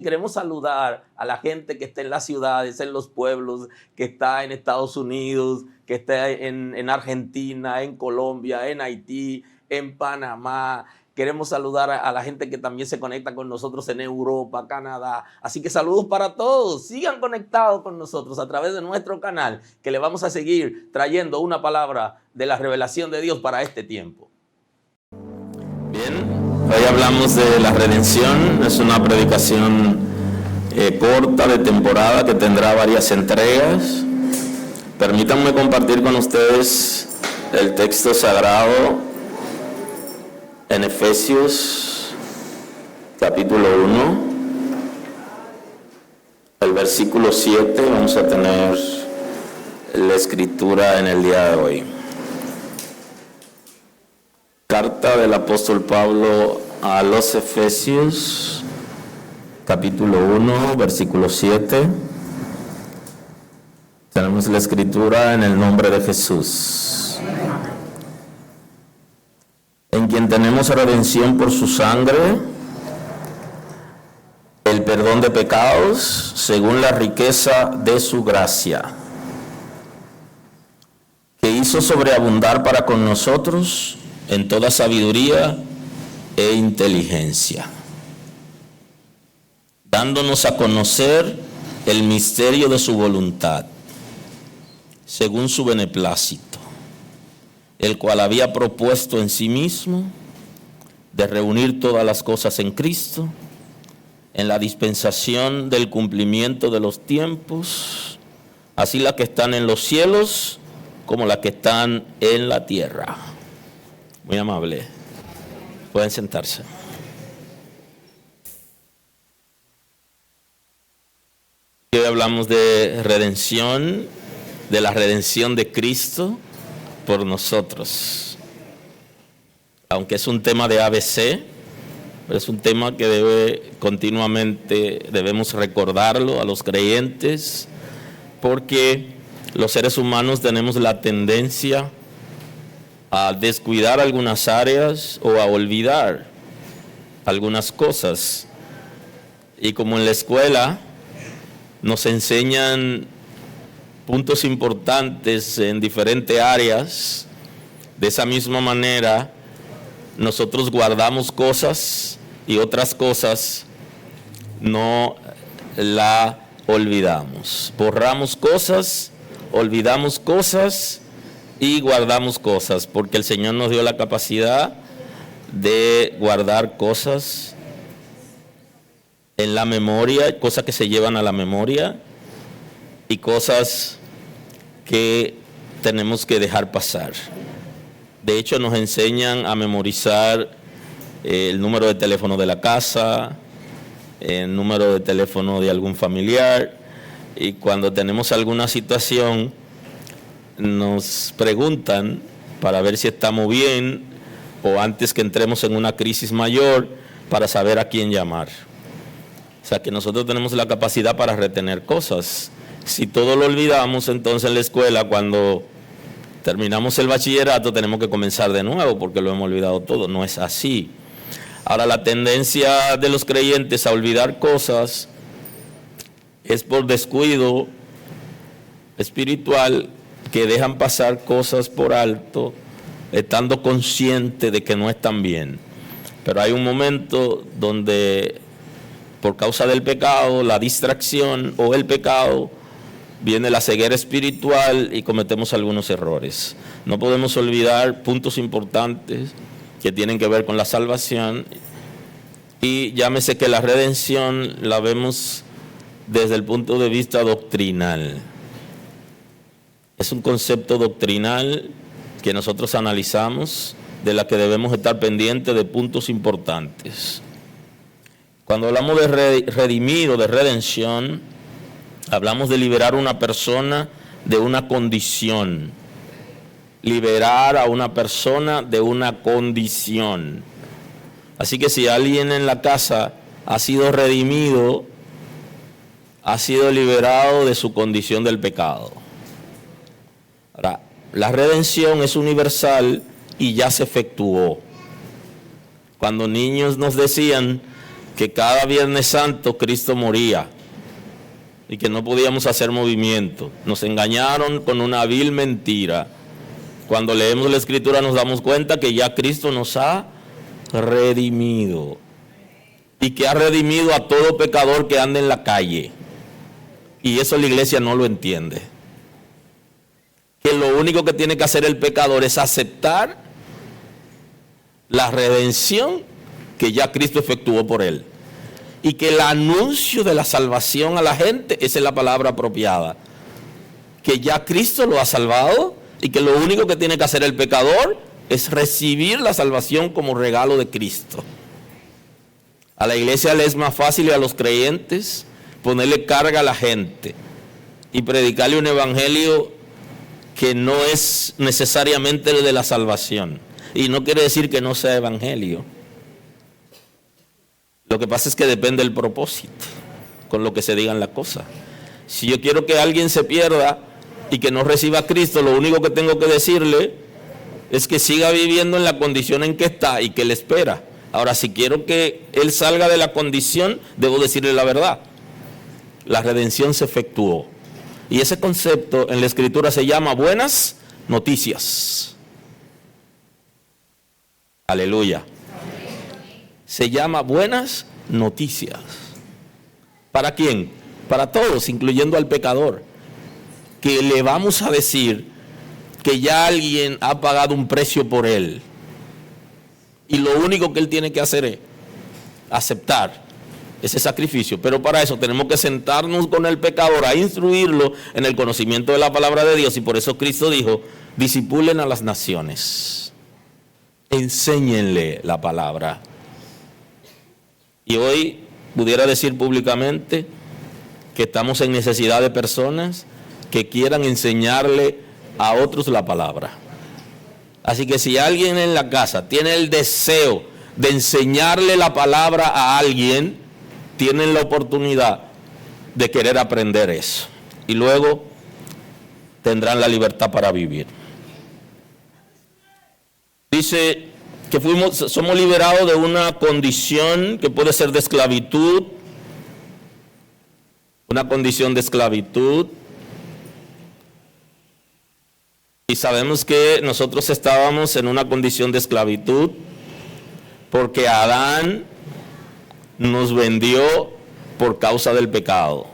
Queremos saludar a la gente que está en las ciudades, en los pueblos, que está en Estados Unidos, que está en Argentina, en Colombia, en Haití, en Panamá. Queremos saludar a la gente que también se conecta con nosotros en Europa, Canadá. Así que saludos para todos. Sigan conectados con nosotros a través de nuestro canal, que le vamos a seguir trayendo una palabra de la revelación de Dios para este tiempo. Bien. Hoy hablamos de la redención. Es una predicación corta de temporada que tendrá varias entregas. Permítanme compartir con ustedes el texto sagrado en Efesios capítulo 1, el versículo 7. Vamos a tener la escritura en el día de hoy. Carta del apóstol Pablo a los Efesios, capítulo 1, versículo 7. Tenemos la escritura en el nombre de Jesús, en quien tenemos redención por su sangre, el perdón de pecados, según la riqueza de su gracia, que hizo sobreabundar para con nosotros en toda sabiduría e inteligencia, dándonos a conocer el misterio de su voluntad, según su beneplácito, el cual había propuesto en sí mismo de reunir todas las cosas en Cristo, en la dispensación del cumplimiento de los tiempos, así las que están en los cielos como las que están en la tierra. Muy amable. Pueden sentarse. Hoy hablamos de redención, de la redención de Cristo por nosotros. Aunque es un tema de ABC, pero es un tema que continuamente debemos recordarlo a los creyentes, porque los seres humanos tenemos la tendencia a descuidar algunas áreas o a olvidar algunas cosas. Y como en la escuela nos enseñan puntos importantes en diferentes áreas, de esa misma manera nosotros guardamos cosas y otras cosas no la olvidamos. Borramos cosas, olvidamos cosas y guardamos cosas, porque el Señor nos dio la capacidad de guardar cosas en la memoria, cosas que se llevan a la memoria y cosas que tenemos que dejar pasar. De hecho, nos enseñan a memorizar el número de teléfono de la casa, el número de teléfono de algún familiar, y cuando tenemos alguna situación nos preguntan para ver si estamos bien, o antes que entremos en una crisis mayor, para saber a quién llamar. O sea que nosotros tenemos la capacidad para retener cosas. Si todo lo olvidamos, entonces en la escuela, cuando terminamos el bachillerato, tenemos que comenzar de nuevo porque lo hemos olvidado todo. No es así. Ahora, la tendencia de los creyentes a olvidar cosas es por descuido espiritual, que dejan pasar cosas por alto, estando conscientes de que no están bien. Pero hay un momento donde, por causa del pecado, la distracción o el pecado, viene la ceguera espiritual y cometemos algunos errores. No podemos olvidar puntos importantes que tienen que ver con la salvación, y llámese que la redención la vemos desde el punto de vista doctrinal. Es un concepto doctrinal que nosotros analizamos, de la que debemos estar pendientes de puntos importantes. Cuando hablamos de redimir o de redención, hablamos de liberar a una persona de una condición. Liberar a una persona de una condición. Así que si alguien en la casa ha sido redimido, ha sido liberado de su condición del pecado. Ahora, la redención es universal y ya se efectuó. Cuando niños nos decían que cada Viernes Santo Cristo moría y que no podíamos hacer movimiento. Nos engañaron con una vil mentira. Cuando leemos la Escritura nos damos cuenta que ya Cristo nos ha redimido y que ha redimido a todo pecador que anda en la calle. Y eso la iglesia no lo entiende. Que lo único que tiene que hacer el pecador es aceptar la redención que ya Cristo efectuó por él. Y que el anuncio de la salvación a la gente, esa es la palabra apropiada. Que ya Cristo lo ha salvado y que lo único que tiene que hacer el pecador es recibir la salvación como regalo de Cristo. A la iglesia le es más fácil y a los creyentes ponerle carga a la gente y predicarle un evangelio que no es necesariamente el de la salvación. Y no quiere decir que no sea evangelio. Lo que pasa es que depende del propósito con lo que se digan las cosas. Si yo quiero que alguien se pierda y que no reciba a Cristo, lo único que tengo que decirle es que siga viviendo en la condición en que está y que le espera. Ahora, si quiero que él salga de la condición, debo decirle la verdad. La redención se efectuó. Y ese concepto en la Escritura se llama buenas noticias. Aleluya. Se llama buenas noticias. ¿Para quién? Para todos, incluyendo al pecador. Que le vamos a decir que ya alguien ha pagado un precio por él. Y lo único que él tiene que hacer es aceptar ese sacrificio. Pero para eso tenemos que sentarnos con el pecador a instruirlo en el conocimiento de la palabra de Dios. Y por eso Cristo dijo, discipulen a las naciones. Enséñenle la palabra. Y hoy pudiera decir públicamente que estamos en necesidad de personas que quieran enseñarle a otros la palabra. Así que si alguien en la casa tiene el deseo de enseñarle la palabra a alguien, tienen la oportunidad de querer aprender eso. Y luego tendrán la libertad para vivir. Dice que somos liberados de una condición que puede ser de esclavitud, una condición de esclavitud. Y sabemos que nosotros estábamos en una condición de esclavitud porque Adán nos vendió por causa del pecado.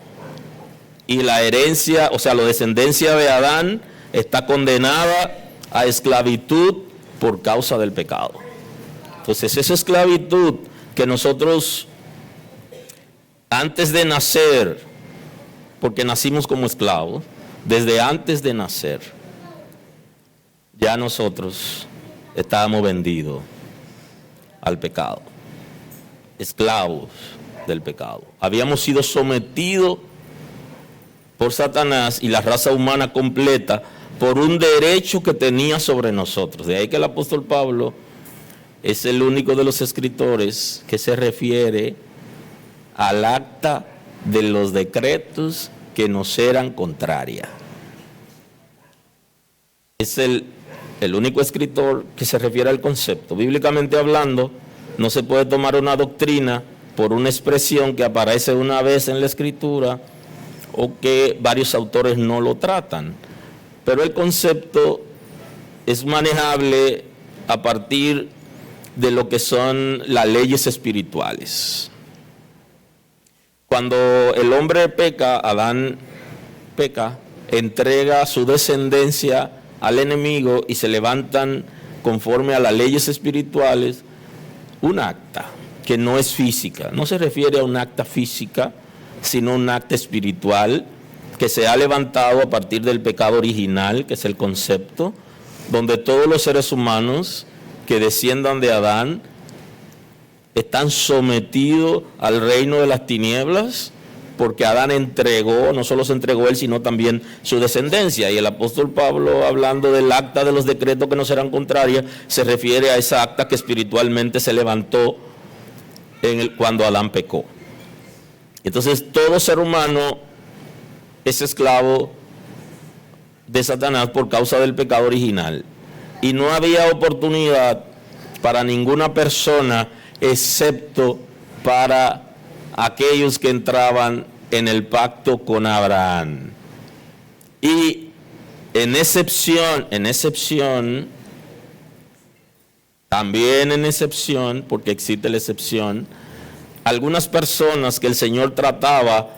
Y la herencia, o sea, la descendencia de Adán está condenada a esclavitud por causa del pecado. Entonces, esa esclavitud que nosotros antes de nacer, porque nacimos como esclavos, desde antes de nacer, ya nosotros estábamos vendidos al pecado, esclavos del pecado. Habíamos sido sometidos por Satanás y la raza humana completa por un derecho que tenía sobre nosotros. De ahí que el apóstol Pablo es el único de los escritores que se refiere al acta de los decretos que nos eran contrarias. Es el único escritor que se refiere al concepto. Bíblicamente hablando, no se puede tomar una doctrina por una expresión que aparece una vez en la Escritura o que varios autores no lo tratan. Pero el concepto es manejable a partir de lo que son las leyes espirituales. Cuando el hombre peca, Adán peca, entrega su descendencia al enemigo y se levantan conforme a las leyes espirituales un acta que no es física, no se refiere a un acta física, sino un acta espiritual que se ha levantado a partir del pecado original, que es el concepto, donde todos los seres humanos que desciendan de Adán están sometidos al reino de las tinieblas, porque Adán entregó, no solo se entregó él, sino también su descendencia. Y el apóstol Pablo, hablando del acta de los decretos que nos eran contrarias, se refiere a esa acta que espiritualmente se levantó cuando Adán pecó. Entonces, todo ser humano es esclavo de Satanás por causa del pecado original. Y no había oportunidad para ninguna persona, excepto para aquellos que entraban en el pacto con Abraham. Y en excepción, también en excepción, porque existe la excepción, algunas personas que el Señor trataba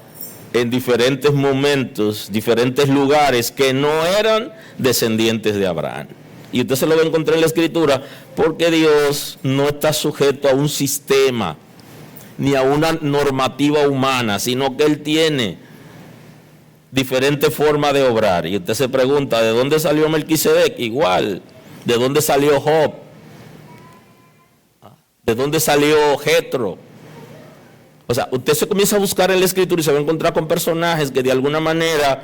en diferentes momentos, diferentes lugares, que no eran descendientes de Abraham. Y usted se lo va a encontrar en la Escritura, porque Dios no está sujeto a un sistema, ni a una normativa humana, sino que Él tiene diferentes formas de obrar. Y usted se pregunta, ¿de dónde salió Melquisedec? Igual. ¿De dónde salió Job? ¿De dónde salió Jetro? O sea, usted se comienza a buscar en la Escritura y se va a encontrar con personajes que de alguna manera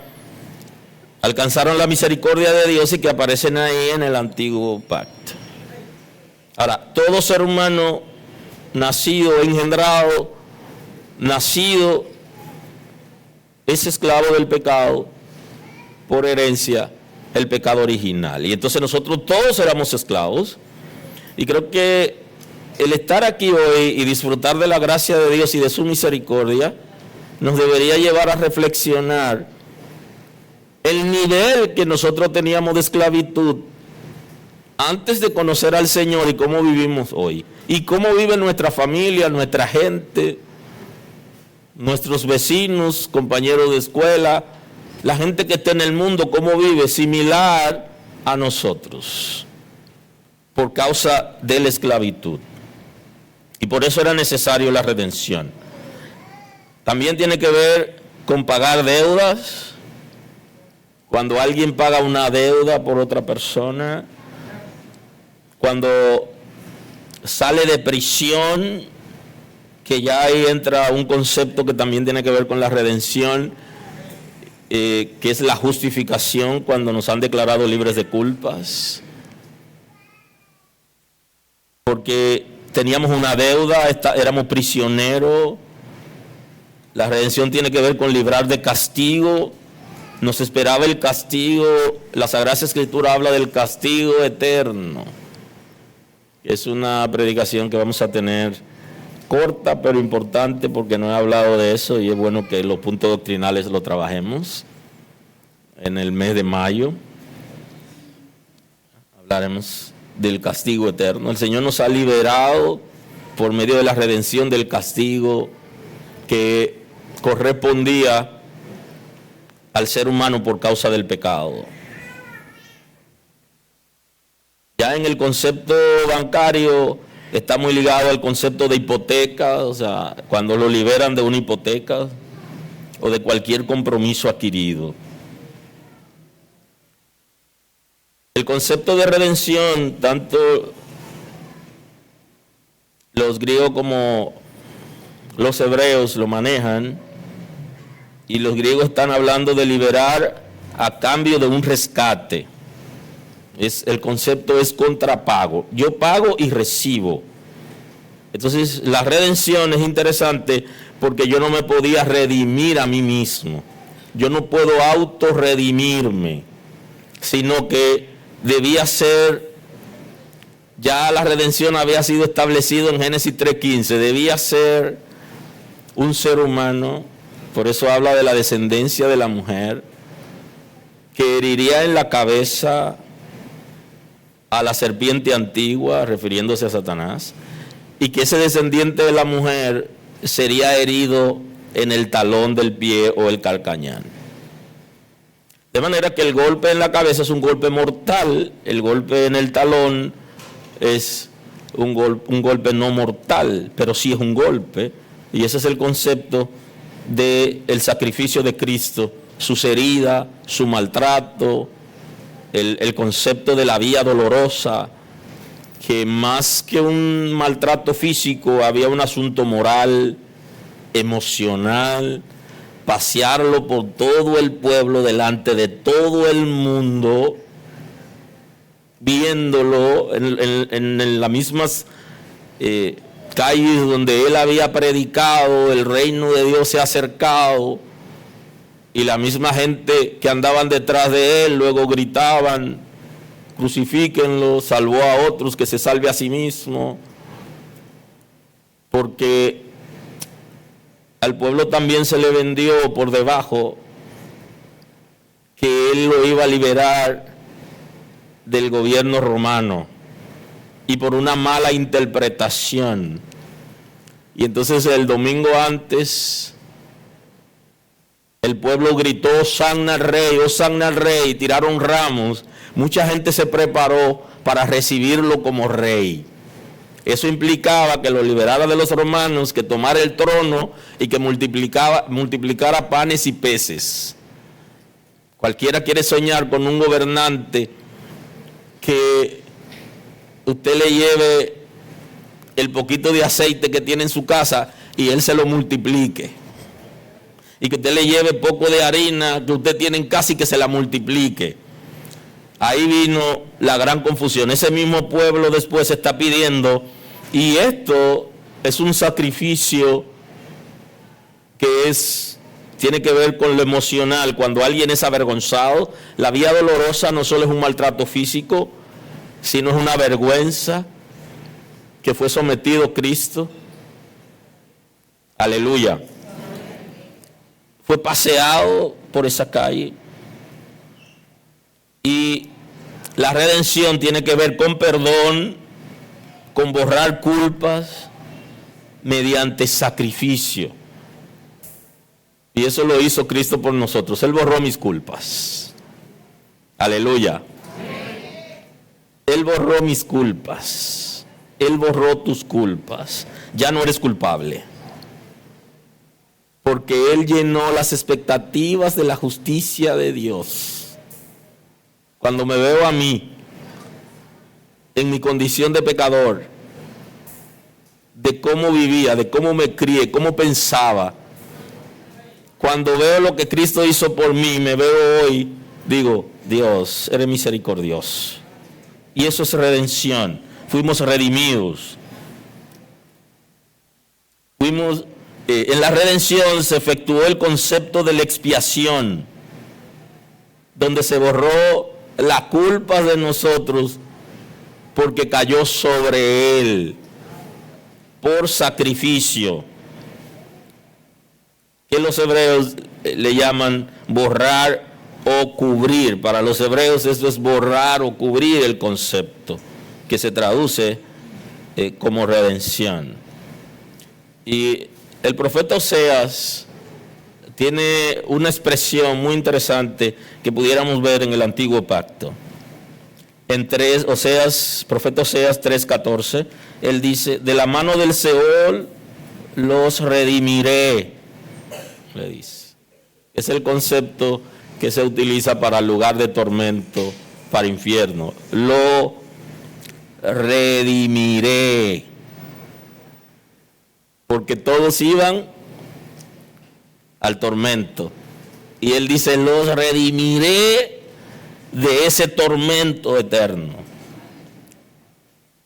alcanzaron la misericordia de Dios y que aparecen ahí en el antiguo pacto. Ahora, todo ser humano nacido, engendrado, nacido, es esclavo del pecado por herencia, el pecado original. Y entonces nosotros todos éramos esclavos. Y creo que el estar aquí hoy y disfrutar de la gracia de Dios y de su misericordia nos debería llevar a reflexionar el nivel que nosotros teníamos de esclavitud antes de conocer al Señor y cómo vivimos hoy. Y cómo vive nuestra familia, nuestra gente, nuestros vecinos, compañeros de escuela, la gente que está en el mundo, cómo vive similar a nosotros por causa de la esclavitud. Y por eso era necesario la redención. También tiene que ver con pagar deudas. Cuando alguien paga una deuda por otra persona, cuando sale de prisión, que ya ahí entra un concepto que también tiene que ver con la redención, que es la justificación cuando nos han declarado libres de culpas. Porque teníamos una deuda, éramos prisioneros. La redención tiene que ver con librar de castigo. Nos esperaba el castigo. La Sagrada Escritura habla del castigo eterno. Es una predicación que vamos a tener corta pero importante, porque no he hablado de eso y es bueno que los puntos doctrinales lo trabajemos en el mes de mayo. Hablaremos del castigo eterno. El Señor nos ha liberado por medio de la redención del castigo que correspondía al ser humano por causa del pecado. Ya en el concepto bancario está muy ligado al concepto de hipoteca, o sea, cuando lo liberan de una hipoteca o de cualquier compromiso adquirido. El concepto de redención, tanto los griegos como los hebreos lo manejan, y los griegos están hablando de liberar a cambio de un rescate. El concepto es contrapago. Yo pago y recibo. Entonces, la redención es interesante porque yo no me podía redimir a mí mismo. Yo no puedo autorredimirme, sino que debía ser, ya la redención había sido establecido en Génesis 3:15, debía ser un ser humano, por eso habla de la descendencia de la mujer, que heriría en la cabeza a la serpiente antigua, refiriéndose a Satanás, y que ese descendiente de la mujer sería herido en el talón del pie o el calcañar. De manera que el golpe en la cabeza es un golpe mortal, el golpe en el talón es un golpe no mortal, pero sí es un golpe, y ese es el concepto del sacrificio de Cristo, sus heridas, su maltrato, el concepto de la vía dolorosa, que más que un maltrato físico había un asunto moral, emocional, pasearlo por todo el pueblo delante de todo el mundo, viéndolo en las mismas calles donde él había predicado, el reino de Dios se ha acercado, y la misma gente que andaban detrás de él luego gritaban: crucifíquenlo, salvó a otros, que se salve a sí mismo. Porque al pueblo también se le vendió por debajo que él lo iba a liberar del gobierno romano, y por una mala interpretación. Y entonces el domingo antes el pueblo gritó Hosanna al rey, y tiraron ramos. Mucha gente se preparó para recibirlo como rey. Eso implicaba que lo liberara de los romanos, que tomara el trono y que multiplicara panes y peces. Cualquiera quiere soñar con un gobernante que usted le lleve el poquito de aceite que tiene en su casa y él se lo multiplique. Y que usted le lleve poco de harina que usted tiene en casa y que se la multiplique. Ahí vino la gran confusión. Ese mismo pueblo después está pidiendo, y esto es un sacrificio que tiene que ver con lo emocional. Cuando alguien es avergonzado, la vía dolorosa no solo es un maltrato físico, sino es una vergüenza que fue sometido Cristo. Aleluya. Fue paseado por esa calle. Y la redención tiene que ver con perdón, con borrar culpas mediante sacrificio. Y eso lo hizo Cristo por nosotros. Él borró mis culpas. Aleluya. Él borró mis culpas. Él borró tus culpas. Ya no eres culpable. Porque Él llenó las expectativas de la justicia de Dios. Cuando me veo a mí, en mi condición de pecador, de cómo vivía, de cómo me crié, cómo pensaba, cuando veo lo que Cristo hizo por mí, me veo hoy, digo, Dios, eres misericordioso. Y eso es redención. Fuimos redimidos. En la redención se efectuó el concepto de la expiación, donde se borró la culpa de nosotros porque cayó sobre Él por sacrificio, que los hebreos le llaman borrar o cubrir. Para los hebreos eso es borrar o cubrir el concepto, que se traduce como redención. Y el profeta Oseas tiene una expresión muy interesante que pudiéramos ver en el Antiguo Pacto. En profeta Oseas 3:14, él dice, de la mano del Seol los redimiré, le dice. Es el concepto que se utiliza para lugar de tormento, para infierno. Lo redimiré. Porque todos iban al tormento. Y él dice, los redimiré de ese tormento eterno.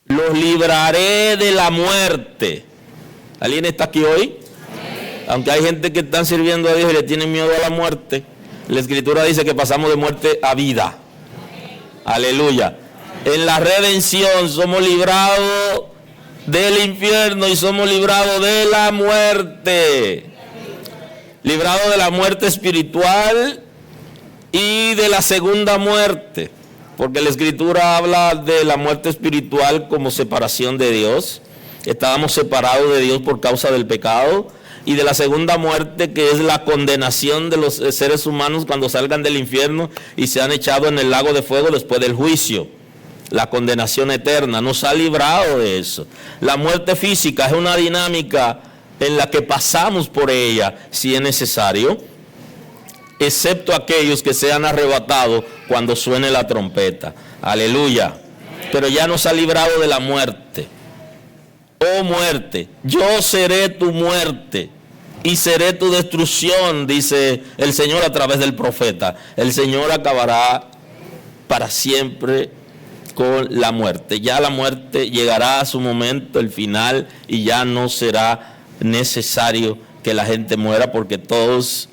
Los libraré de la muerte. ¿Alguien está aquí hoy? Aunque hay gente que están sirviendo a Dios y le tienen miedo a la muerte, la Escritura dice que pasamos de muerte a vida. Aleluya. En la redención somos librados del infierno y somos librados de la muerte. Librados de la muerte espiritual y de la segunda muerte. Porque la Escritura habla de la muerte espiritual como separación de Dios. Estábamos separados de Dios por causa del pecado. Y de la segunda muerte, que es la condenación de los seres humanos cuando salgan del infierno y se han echado en el lago de fuego después del juicio. La condenación eterna, nos ha librado de eso. La muerte física es una dinámica en la que pasamos por ella si es necesario, excepto aquellos que sean arrebatados cuando suene la trompeta. Aleluya. Pero ya nos ha librado de la muerte. Oh muerte, yo seré tu muerte y seré tu destrucción, dice el Señor a través del profeta. El Señor acabará para siempre con la muerte. Ya la muerte llegará a su momento, el final, y ya no será necesario que la gente muera porque todos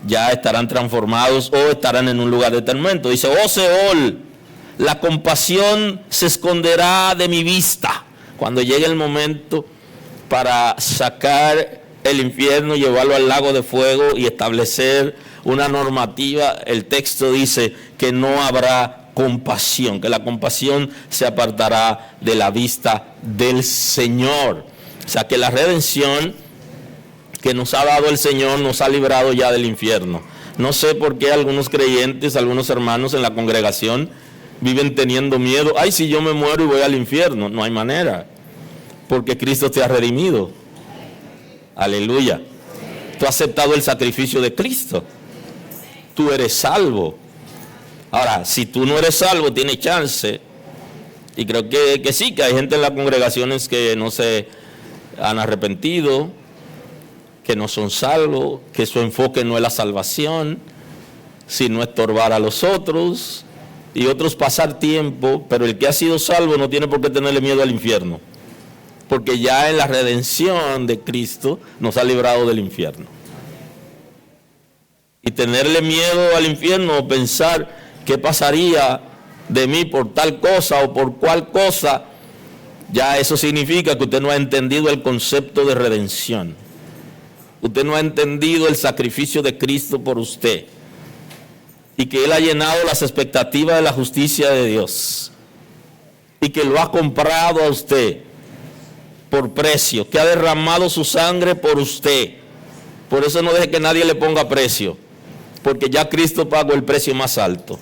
ya estarán transformados o estarán en un lugar de tormento. Dice, oh Seol, la compasión se esconderá de mi vista. Cuando llegue el momento para sacar el infierno, llevarlo al lago de fuego y establecer una normativa, el texto dice que no habrá compasión, que la compasión se apartará de la vista del Señor. O sea, que la redención que nos ha dado el Señor nos ha librado ya del infierno. No sé por qué algunos creyentes, algunos hermanos en la congregación viven teniendo miedo. Ay, si yo me muero y voy al infierno. No hay manera, porque Cristo te ha redimido. Aleluya. Tú has aceptado el sacrificio de Cristo. Tú eres salvo. Ahora, si tú no eres salvo, tienes chance. Y creo que sí, que hay gente en las congregaciones que no se han arrepentido, que no son salvos, que su enfoque no es la salvación, sino estorbar a los otros, y otros pasar tiempo, pero el que ha sido salvo no tiene por qué tenerle miedo al infierno, porque ya en la redención de Cristo nos ha librado del infierno. Y tenerle miedo al infierno o pensar qué pasaría de mí por tal cosa o por cual cosa, ya eso significa que usted no ha entendido el concepto de redención. Usted no ha entendido el sacrificio de Cristo por usted. Y que Él ha llenado las expectativas de la justicia de Dios. Y que lo ha comprado a usted por precio. Que ha derramado su sangre por usted. Por eso no deje que nadie le ponga precio. Porque ya Cristo pagó el precio más alto.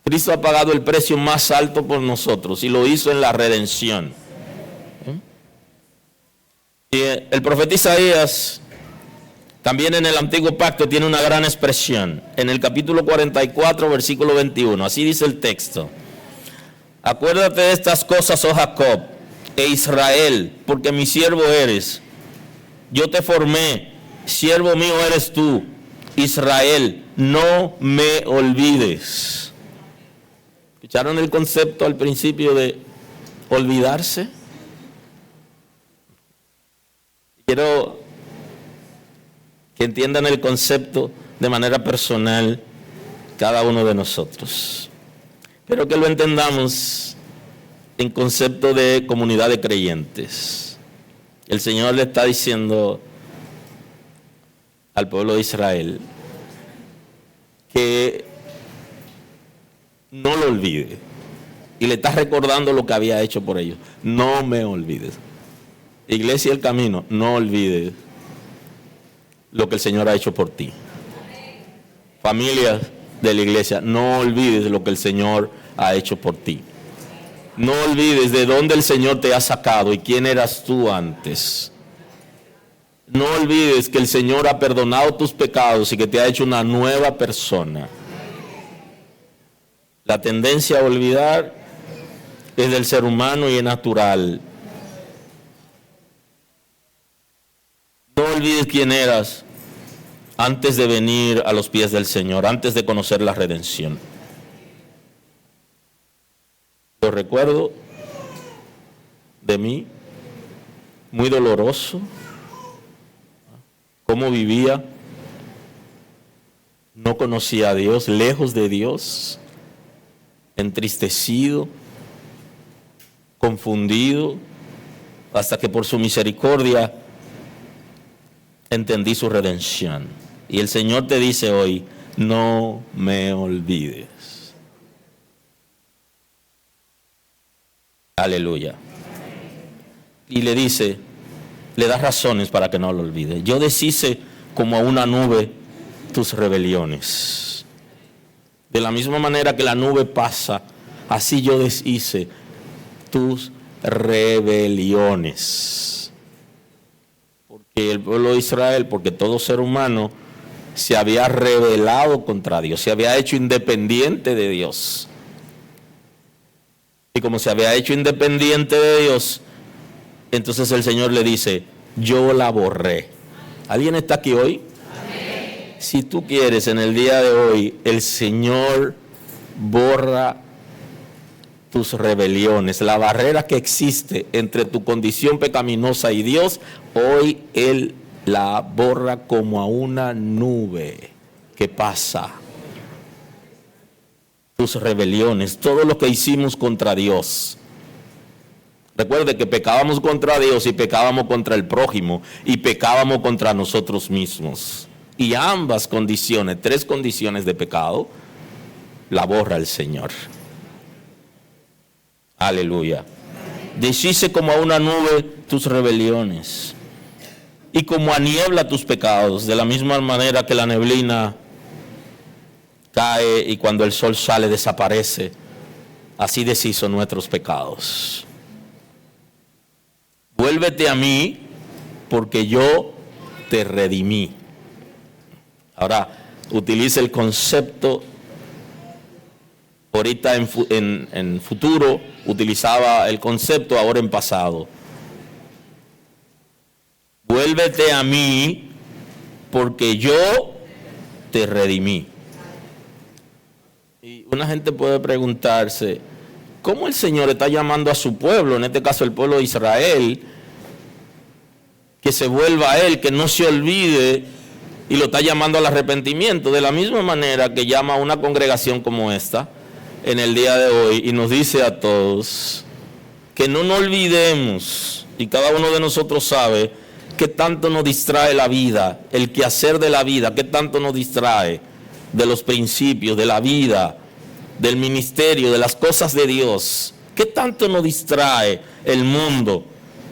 Cristo ha pagado el precio más alto por nosotros. Y lo hizo en la redención. Y el profeta Isaías, también en el Antiguo Pacto, tiene una gran expresión. En el capítulo 44, versículo 21, así dice el texto. Acuérdate de estas cosas, oh Jacob, e Israel, porque mi siervo eres. Yo te formé, siervo mío eres tú. Israel, no me olvides. ¿Escucharon el concepto al principio de olvidarse? Quiero que entiendan el concepto de manera personal cada uno de nosotros. Pero que lo entendamos en concepto de comunidad de creyentes. El Señor le está diciendo al pueblo de Israel que no lo olvide. Y le está recordando lo que había hecho por ellos. No me olvides. Iglesia El Camino, no olvides lo que el Señor ha hecho por ti. Familias de la iglesia, no olvides lo que el Señor ha hecho por ti. No olvides de dónde el Señor te ha sacado y quién eras tú antes. No olvides que el Señor ha perdonado tus pecados y que te ha hecho una nueva persona. La tendencia a olvidar es del ser humano y es natural. No olvides quién eras antes de venir a los pies del Señor, antes de conocer la redención. Lo recuerdo de mí, muy doloroso, cómo vivía, no conocía a Dios, lejos de Dios, entristecido, confundido, hasta que por su misericordia entendí su redención. Y el Señor te dice hoy, no me olvides. Aleluya. Y le dice, le da razones para que no lo olvide. Yo deshice como a una nube tus rebeliones. De la misma manera que la nube pasa, así yo deshice tus rebeliones. Porque el pueblo de Israel, porque todo ser humano se había rebelado contra Dios, se había hecho independiente de Dios. Y como se había hecho independiente de Dios, entonces el Señor le dice, yo la borré. ¿Alguien está aquí hoy? Amén. Si tú quieres, en el día de hoy, el Señor borra tus rebeliones, la barrera que existe entre tu condición pecaminosa y Dios, hoy Él la borra como a una nube que pasa. Tus rebeliones, todo lo que hicimos contra Dios, Recuerde que pecábamos contra Dios y pecábamos contra el prójimo y pecábamos contra nosotros mismos. Y ambas condiciones, 3 condiciones de pecado, la borra el Señor. Aleluya. Deshice como a una nube tus rebeliones y como a niebla tus pecados, de la misma manera que la neblina cae y cuando el sol sale desaparece, así deshizo nuestros pecados. Vuélvete a mí, porque yo te redimí. Ahora, utiliza el concepto, ahorita en futuro utilizaba el concepto, ahora en pasado. Vuélvete a mí, porque yo te redimí. Y una gente puede preguntarse, ¿cómo el Señor está llamando a su pueblo, en este caso el pueblo de Israel, que se vuelva a Él, que no se olvide, y lo está llamando al arrepentimiento? De la misma manera que llama a una congregación como esta en el día de hoy y nos dice a todos que no nos olvidemos, y cada uno de nosotros sabe qué tanto nos distrae la vida, el quehacer de la vida, qué tanto nos distrae de los principios, de la vida, del ministerio, de las cosas de Dios. ¿Qué tanto nos distrae el mundo?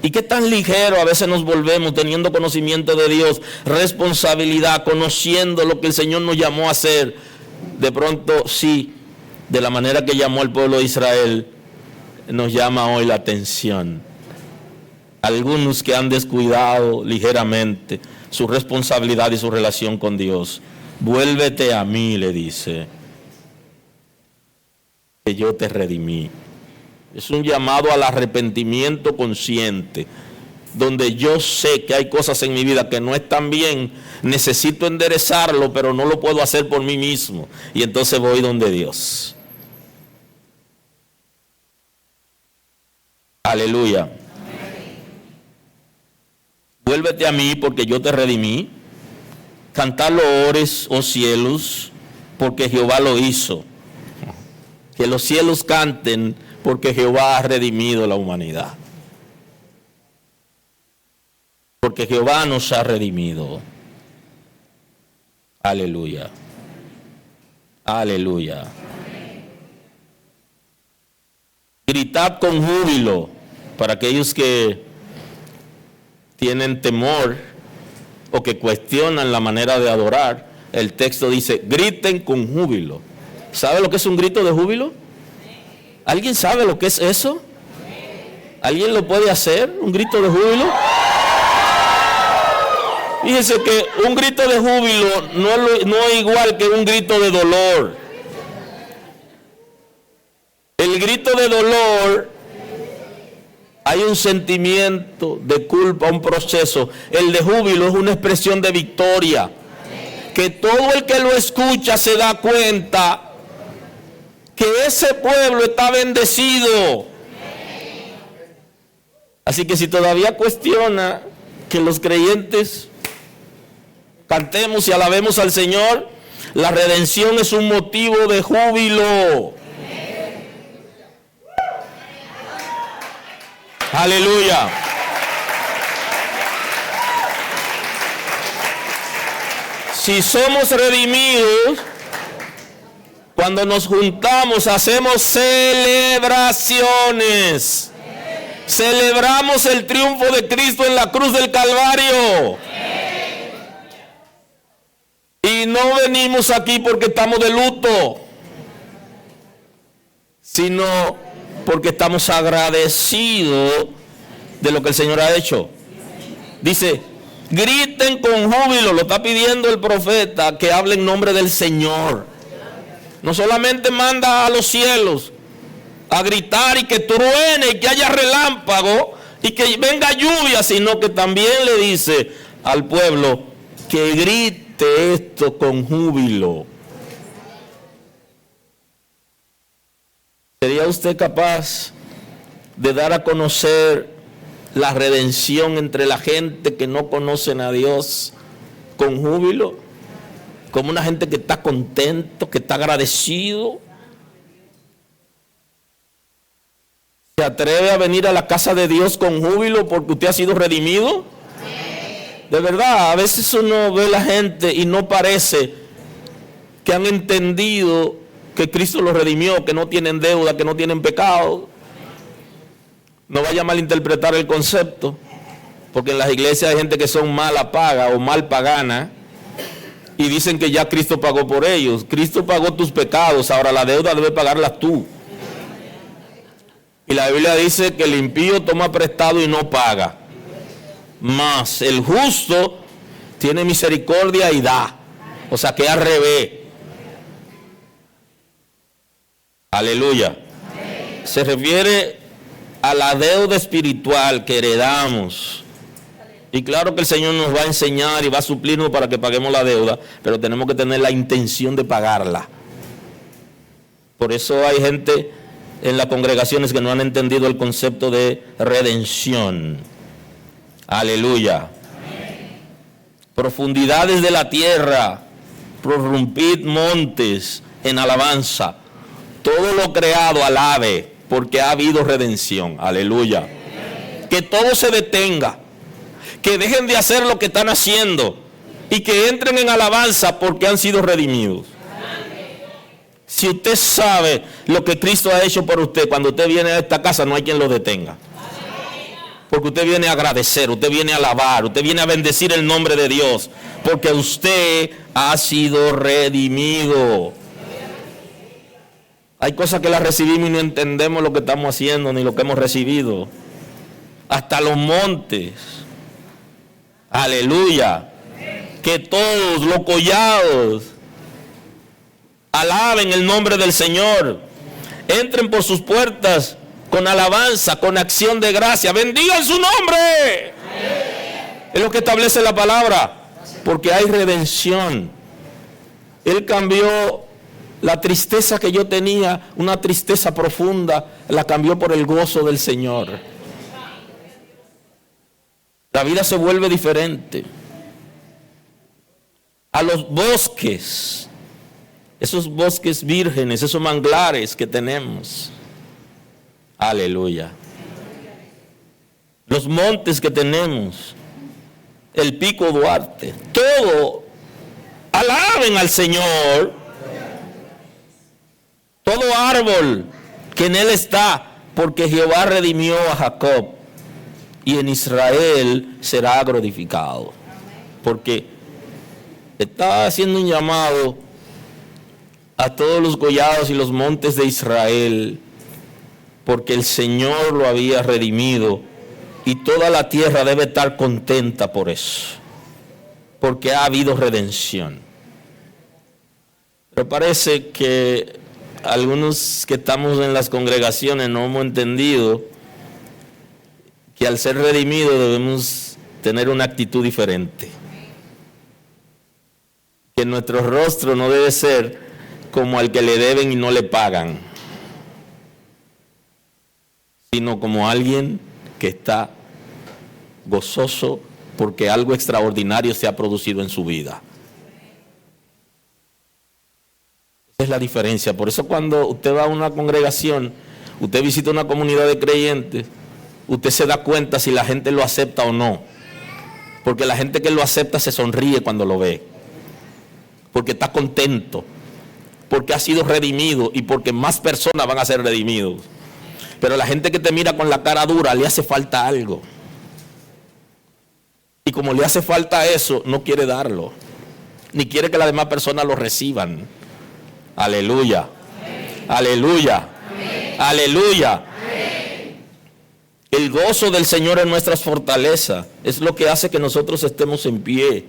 ¿Y qué tan ligero a veces nos volvemos teniendo conocimiento de Dios, responsabilidad, conociendo lo que el Señor nos llamó a hacer? De pronto, sí, de la manera que llamó al pueblo de Israel, nos llama hoy la atención. Algunos que han descuidado ligeramente su responsabilidad y su relación con Dios. Vuélvete a mí, le dice, que yo te redimí. Es un llamado al arrepentimiento consciente, donde yo sé que hay cosas en mi vida que no están bien, necesito enderezarlo, pero no lo puedo hacer por mí mismo. Y entonces voy donde Dios. Aleluya. Vuélvete a mí porque yo te redimí. Cantad loores, oh cielos, porque Jehová lo hizo. Que los cielos canten porque Jehová ha redimido la humanidad. Porque Jehová nos ha redimido. Aleluya. Aleluya. Gritad con júbilo para aquellos que tienen temor o que cuestionan la manera de adorar. El texto dice, griten con júbilo. ¿Sabe lo que es un grito de júbilo? ¿Alguien sabe lo que es eso? ¿Alguien lo puede hacer? ¿Un grito de júbilo? Fíjese que un grito de júbilo no es igual que un grito de dolor. El grito de dolor, hay un sentimiento de culpa, un proceso. El de júbilo es una expresión de victoria. Que todo el que lo escucha se da cuenta que ese pueblo está bendecido. Así que si todavía cuestiona que los creyentes cantemos y alabemos al Señor, la redención es un motivo de júbilo. Aleluya. Si somos redimidos, cuando nos juntamos hacemos celebraciones. Celebramos el triunfo de Cristo en la cruz del Calvario. Y no venimos aquí porque estamos de luto, sino porque estamos agradecidos de lo que el Señor ha hecho. Dice, griten con júbilo, lo está pidiendo el profeta, que hable en nombre del Señor. No solamente manda a los cielos a gritar y que truene y que haya relámpago y que venga lluvia, sino que también le dice al pueblo que grite esto con júbilo. ¿Sería usted capaz de dar a conocer la redención entre la gente que no conocen a Dios con júbilo? Como una gente que está contento, que está agradecido. ¿Se atreve a venir a la casa de Dios con júbilo porque usted ha sido redimido? De verdad, a veces uno ve a la gente y no parece que han entendido que Cristo los redimió, que no tienen deuda, que no tienen pecado. No vaya a malinterpretar el concepto, porque en las iglesias hay gente que son mala paga o mal pagana y dicen que ya Cristo pagó por ellos. Cristo pagó tus pecados, ahora la deuda debe pagarla tú. Y la Biblia dice que el impío toma prestado y no paga, mas el justo tiene misericordia y da. O sea que al revés. Aleluya. Se refiere a la deuda espiritual que heredamos. Y claro que el Señor nos va a enseñar y va a suplirnos para que paguemos la deuda, pero tenemos que tener la intención de pagarla. Por eso hay gente en las congregaciones que no han entendido el concepto de redención. Aleluya. Profundidades de la tierra, prorrumpid montes en alabanza. Todo lo creado alabe, porque ha habido redención. Aleluya. Que todo se detenga, que dejen de hacer lo que están haciendo y que entren en alabanza porque han sido redimidos. Si usted sabe lo que Cristo ha hecho por usted, cuando usted viene a esta casa no hay quien lo detenga. Porque usted viene a agradecer, usted viene a alabar, usted viene a bendecir el nombre de Dios, porque usted ha sido redimido. Hay cosas que las recibimos y no entendemos lo que estamos haciendo ni lo que hemos recibido. Hasta los montes. Aleluya. Que todos los collados alaben el nombre del Señor. Entren por sus puertas con alabanza, con acción de gracia. Bendigan su nombre. Es lo que establece la palabra. Porque hay redención. Él cambió la tristeza que yo tenía, una tristeza profunda, la cambió por el gozo del Señor. La vida se vuelve diferente. A los bosques, esos bosques vírgenes, esos manglares que tenemos. Aleluya. Los montes que tenemos, el Pico Duarte, todo, alaben al Señor. Todo árbol que en él está, porque Jehová redimió a Jacob y en Israel será glorificado. Porque está haciendo un llamado a todos los collados y los montes de Israel, porque el Señor lo había redimido y toda la tierra debe estar contenta por eso, porque ha habido redención. Pero parece que algunos que estamos en las congregaciones no hemos entendido que al ser redimidos debemos tener una actitud diferente. Que nuestro rostro no debe ser como al que le deben y no le pagan, sino como alguien que está gozoso porque algo extraordinario se ha producido en su vida. Es la diferencia. Por eso cuando usted va a una congregación, usted visita una comunidad de creyentes, usted se da cuenta si la gente lo acepta o no. Porque la gente que lo acepta se sonríe cuando lo ve. Porque está contento. Porque ha sido redimido y porque más personas van a ser redimidos. Pero la gente que te mira con la cara dura, le hace falta algo. Y como le hace falta eso, no quiere darlo. Ni quiere que las demás personas lo reciban. Aleluya. Amén. Aleluya. Amén. Aleluya. Amén. El gozo del Señor es nuestra fortaleza. Es lo que hace que nosotros estemos en pie.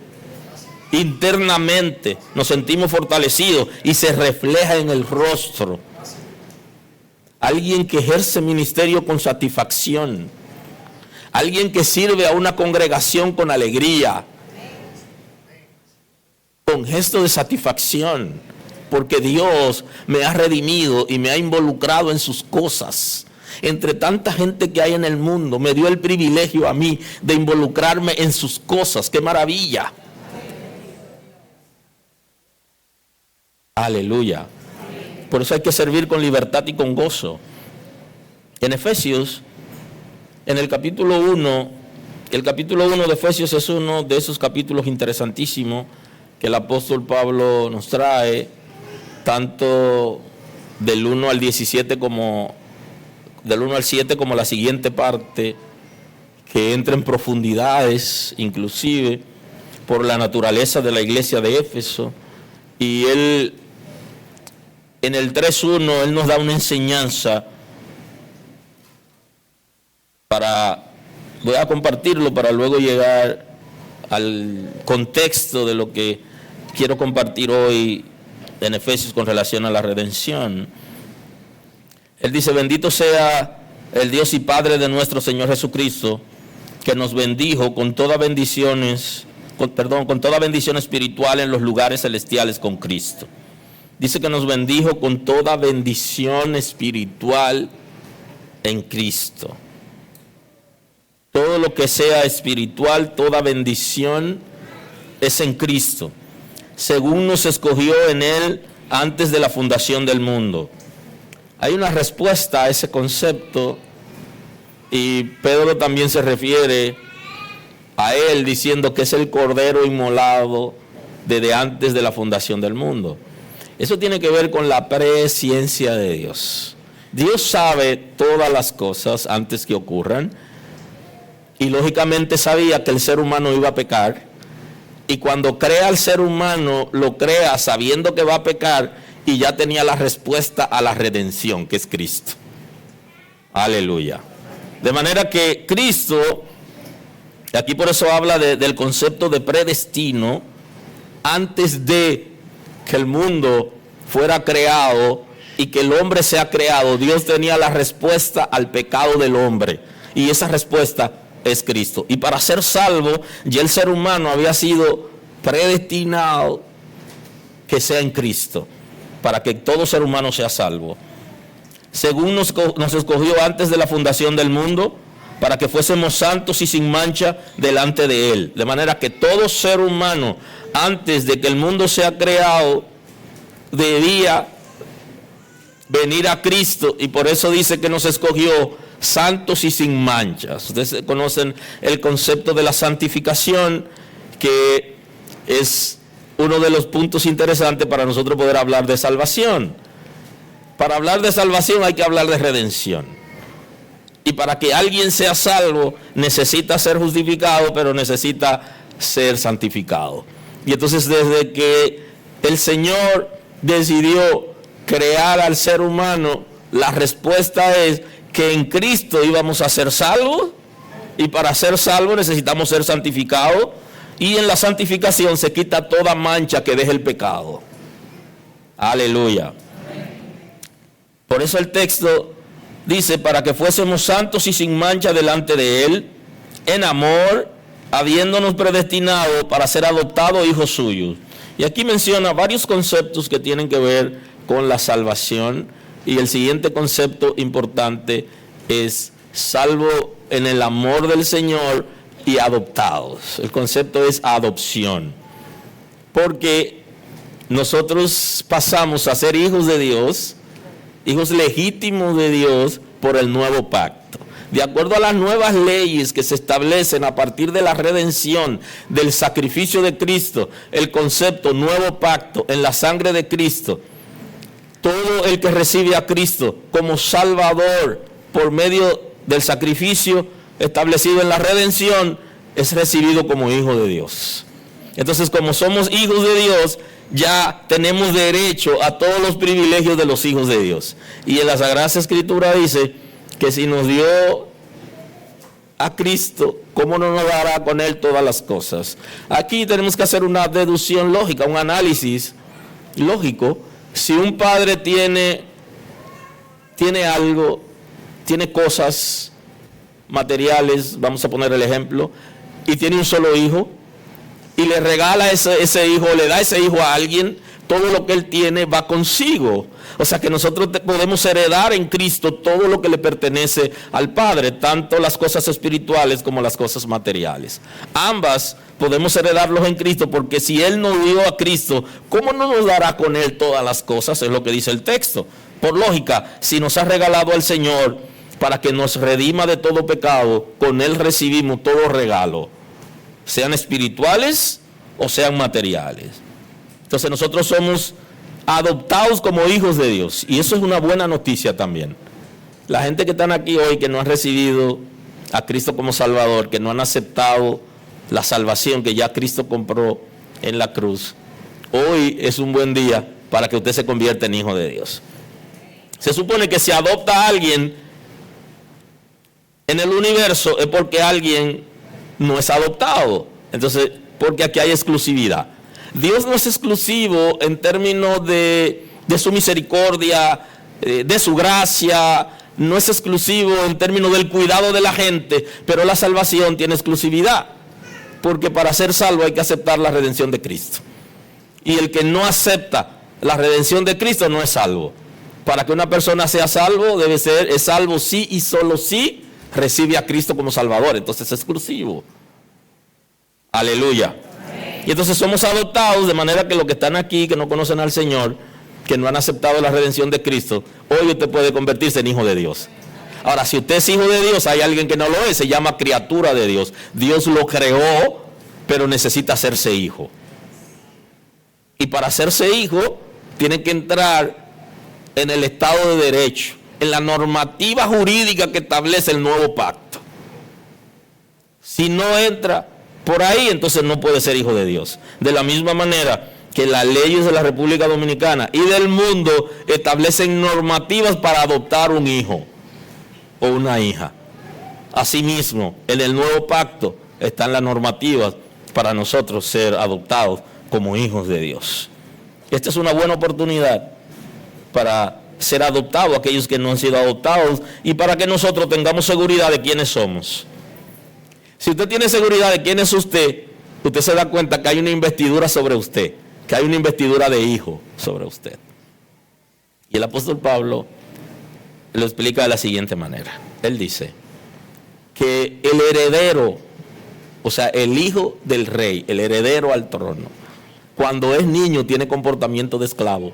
Internamente nos sentimos fortalecidos y se refleja en el rostro. Alguien que ejerce ministerio con satisfacción. Alguien que sirve a una congregación con alegría. Con gesto de satisfacción. Porque Dios me ha redimido y me ha involucrado en sus cosas. Entre tanta gente que hay en el mundo, me dio el privilegio a mí de involucrarme en sus cosas. ¡Qué maravilla! Aleluya. Por eso hay que servir con libertad y con gozo. En Efesios, en el capítulo 1, el capítulo 1 de Efesios es uno de esos capítulos interesantísimos que el apóstol Pablo nos trae, tanto del 1 al 17 como del 1 al 7 como la siguiente parte, que entra en profundidades, inclusive por la naturaleza de la iglesia de Éfeso. Y él, en el 3.1, él nos da una enseñanza voy a compartirlo para luego llegar al contexto de lo que quiero compartir hoy en Efesios con relación a la redención. Él dice: bendito sea el Dios y Padre de nuestro Señor Jesucristo, que nos bendijo con toda bendición espiritual en los lugares celestiales con Cristo. Dice que nos bendijo con toda bendición espiritual en Cristo. Todo lo que sea espiritual, toda bendición es en Cristo, según nos escogió en Él antes de la fundación del mundo. Hay una respuesta a ese concepto, y Pedro también se refiere a Él diciendo que es el Cordero inmolado desde antes de la fundación del mundo. Eso tiene que ver con la presciencia de Dios. Dios sabe todas las cosas antes que ocurran, y lógicamente sabía que el ser humano iba a pecar, y cuando crea al ser humano, lo crea sabiendo que va a pecar, y ya tenía la respuesta a la redención, que es Cristo. Aleluya. De manera que Cristo, aquí por eso habla del concepto de predestino, antes de que el mundo fuera creado y que el hombre sea creado, Dios tenía la respuesta al pecado del hombre, y esa respuesta es Cristo. Y para ser salvo, ya el ser humano había sido predestinado que sea en Cristo, para que todo ser humano sea salvo. Según nos escogió antes de la fundación del mundo, para que fuésemos santos y sin mancha delante de Él. De manera que todo ser humano, antes de que el mundo sea creado, debía venir a Cristo, y por eso dice que nos escogió santos y sin manchas. Ustedes conocen el concepto de la santificación, que es uno de los puntos interesantes para nosotros poder hablar de salvación. Para hablar de salvación hay que hablar de redención. Y para que alguien sea salvo, necesita ser justificado, pero necesita ser santificado. Y entonces, desde que el Señor decidió crear al ser humano, la respuesta es que en Cristo íbamos a ser salvos, y para ser salvos necesitamos ser santificados, y en la santificación se quita toda mancha que deje el pecado. Aleluya. Por eso el texto dice: para que fuésemos santos y sin mancha delante de Él, en amor, habiéndonos predestinado para ser adoptados hijos suyos. Y aquí menciona varios conceptos que tienen que ver con la salvación, y el siguiente concepto importante es salvo en el amor del Señor y adoptados. El concepto es adopción, porque nosotros pasamos a ser hijos de Dios, hijos legítimos de Dios, por el nuevo pacto. De acuerdo a las nuevas leyes que se establecen a partir de la redención, del sacrificio de Cristo, el concepto nuevo pacto en la sangre de Cristo, todo el que recibe a Cristo como Salvador por medio del sacrificio establecido en la redención, es recibido como hijo de Dios. Entonces, como somos hijos de Dios, ya tenemos derecho a todos los privilegios de los hijos de Dios. Y en la Sagrada Escritura dice que si nos dio a Cristo, ¿cómo no nos dará con Él todas las cosas? Aquí tenemos que hacer una deducción lógica, un análisis lógico. Si un padre tiene algo, tiene cosas materiales, vamos a poner el ejemplo, y tiene un solo hijo, y le regala ese hijo, le da ese hijo a alguien, todo lo que él tiene va consigo. O sea que nosotros podemos heredar en Cristo todo lo que le pertenece al Padre, tanto las cosas espirituales como las cosas materiales. Ambas podemos heredarlos en Cristo, porque si Él nos dio a Cristo, ¿cómo no nos dará con Él todas las cosas? Es lo que dice el texto. Por lógica, si nos ha regalado al Señor, para que nos redima de todo pecado. Con Él recibimos todo regalo, sean espirituales o sean materiales. Entonces nosotros somos adoptados como hijos de Dios, y eso es una buena noticia también. La gente que están aquí hoy, que no han recibido a Cristo como Salvador, que no han aceptado la salvación que ya Cristo compró en la cruz, hoy es un buen día para que usted se convierta en hijo de Dios. Se supone que si adopta a alguien en el universo es porque alguien no es adoptado. Entonces, porque aquí hay exclusividad. Dios no es exclusivo en términos de su misericordia, de su gracia, no es exclusivo en términos del cuidado de la gente, pero la salvación tiene exclusividad, porque para ser salvo hay que aceptar la redención de Cristo. Y el que no acepta la redención de Cristo no es salvo. Para que una persona sea salvo, es salvo sí y solo sí recibe a Cristo como Salvador. Entonces es exclusivo. Aleluya. Y entonces somos adoptados, de manera que los que están aquí, que no conocen al Señor, que no han aceptado la redención de Cristo, hoy usted puede convertirse en hijo de Dios. Ahora, si usted es hijo de Dios, hay alguien que no lo es, se llama criatura de Dios. Dios lo creó, pero necesita hacerse hijo. Y para hacerse hijo, tiene que entrar en el Estado de Derecho, en la normativa jurídica que establece el nuevo pacto. Si no entra por ahí, entonces no puede ser hijo de Dios. De la misma manera que las leyes de la República Dominicana y del mundo establecen normativas para adoptar un hijo o una hija. Asimismo, en el nuevo pacto están las normativas para nosotros ser adoptados como hijos de Dios. Esta es una buena oportunidad para ser adoptados aquellos que no han sido adoptados y para que nosotros tengamos seguridad de quiénes somos. Si usted tiene seguridad de quién es usted, usted se da cuenta que hay una investidura sobre usted, que hay una investidura de hijo sobre usted. Y el apóstol Pablo lo explica de la siguiente manera. Él dice que el heredero, o sea, el hijo del rey, el heredero al trono, cuando es niño tiene comportamiento de esclavo.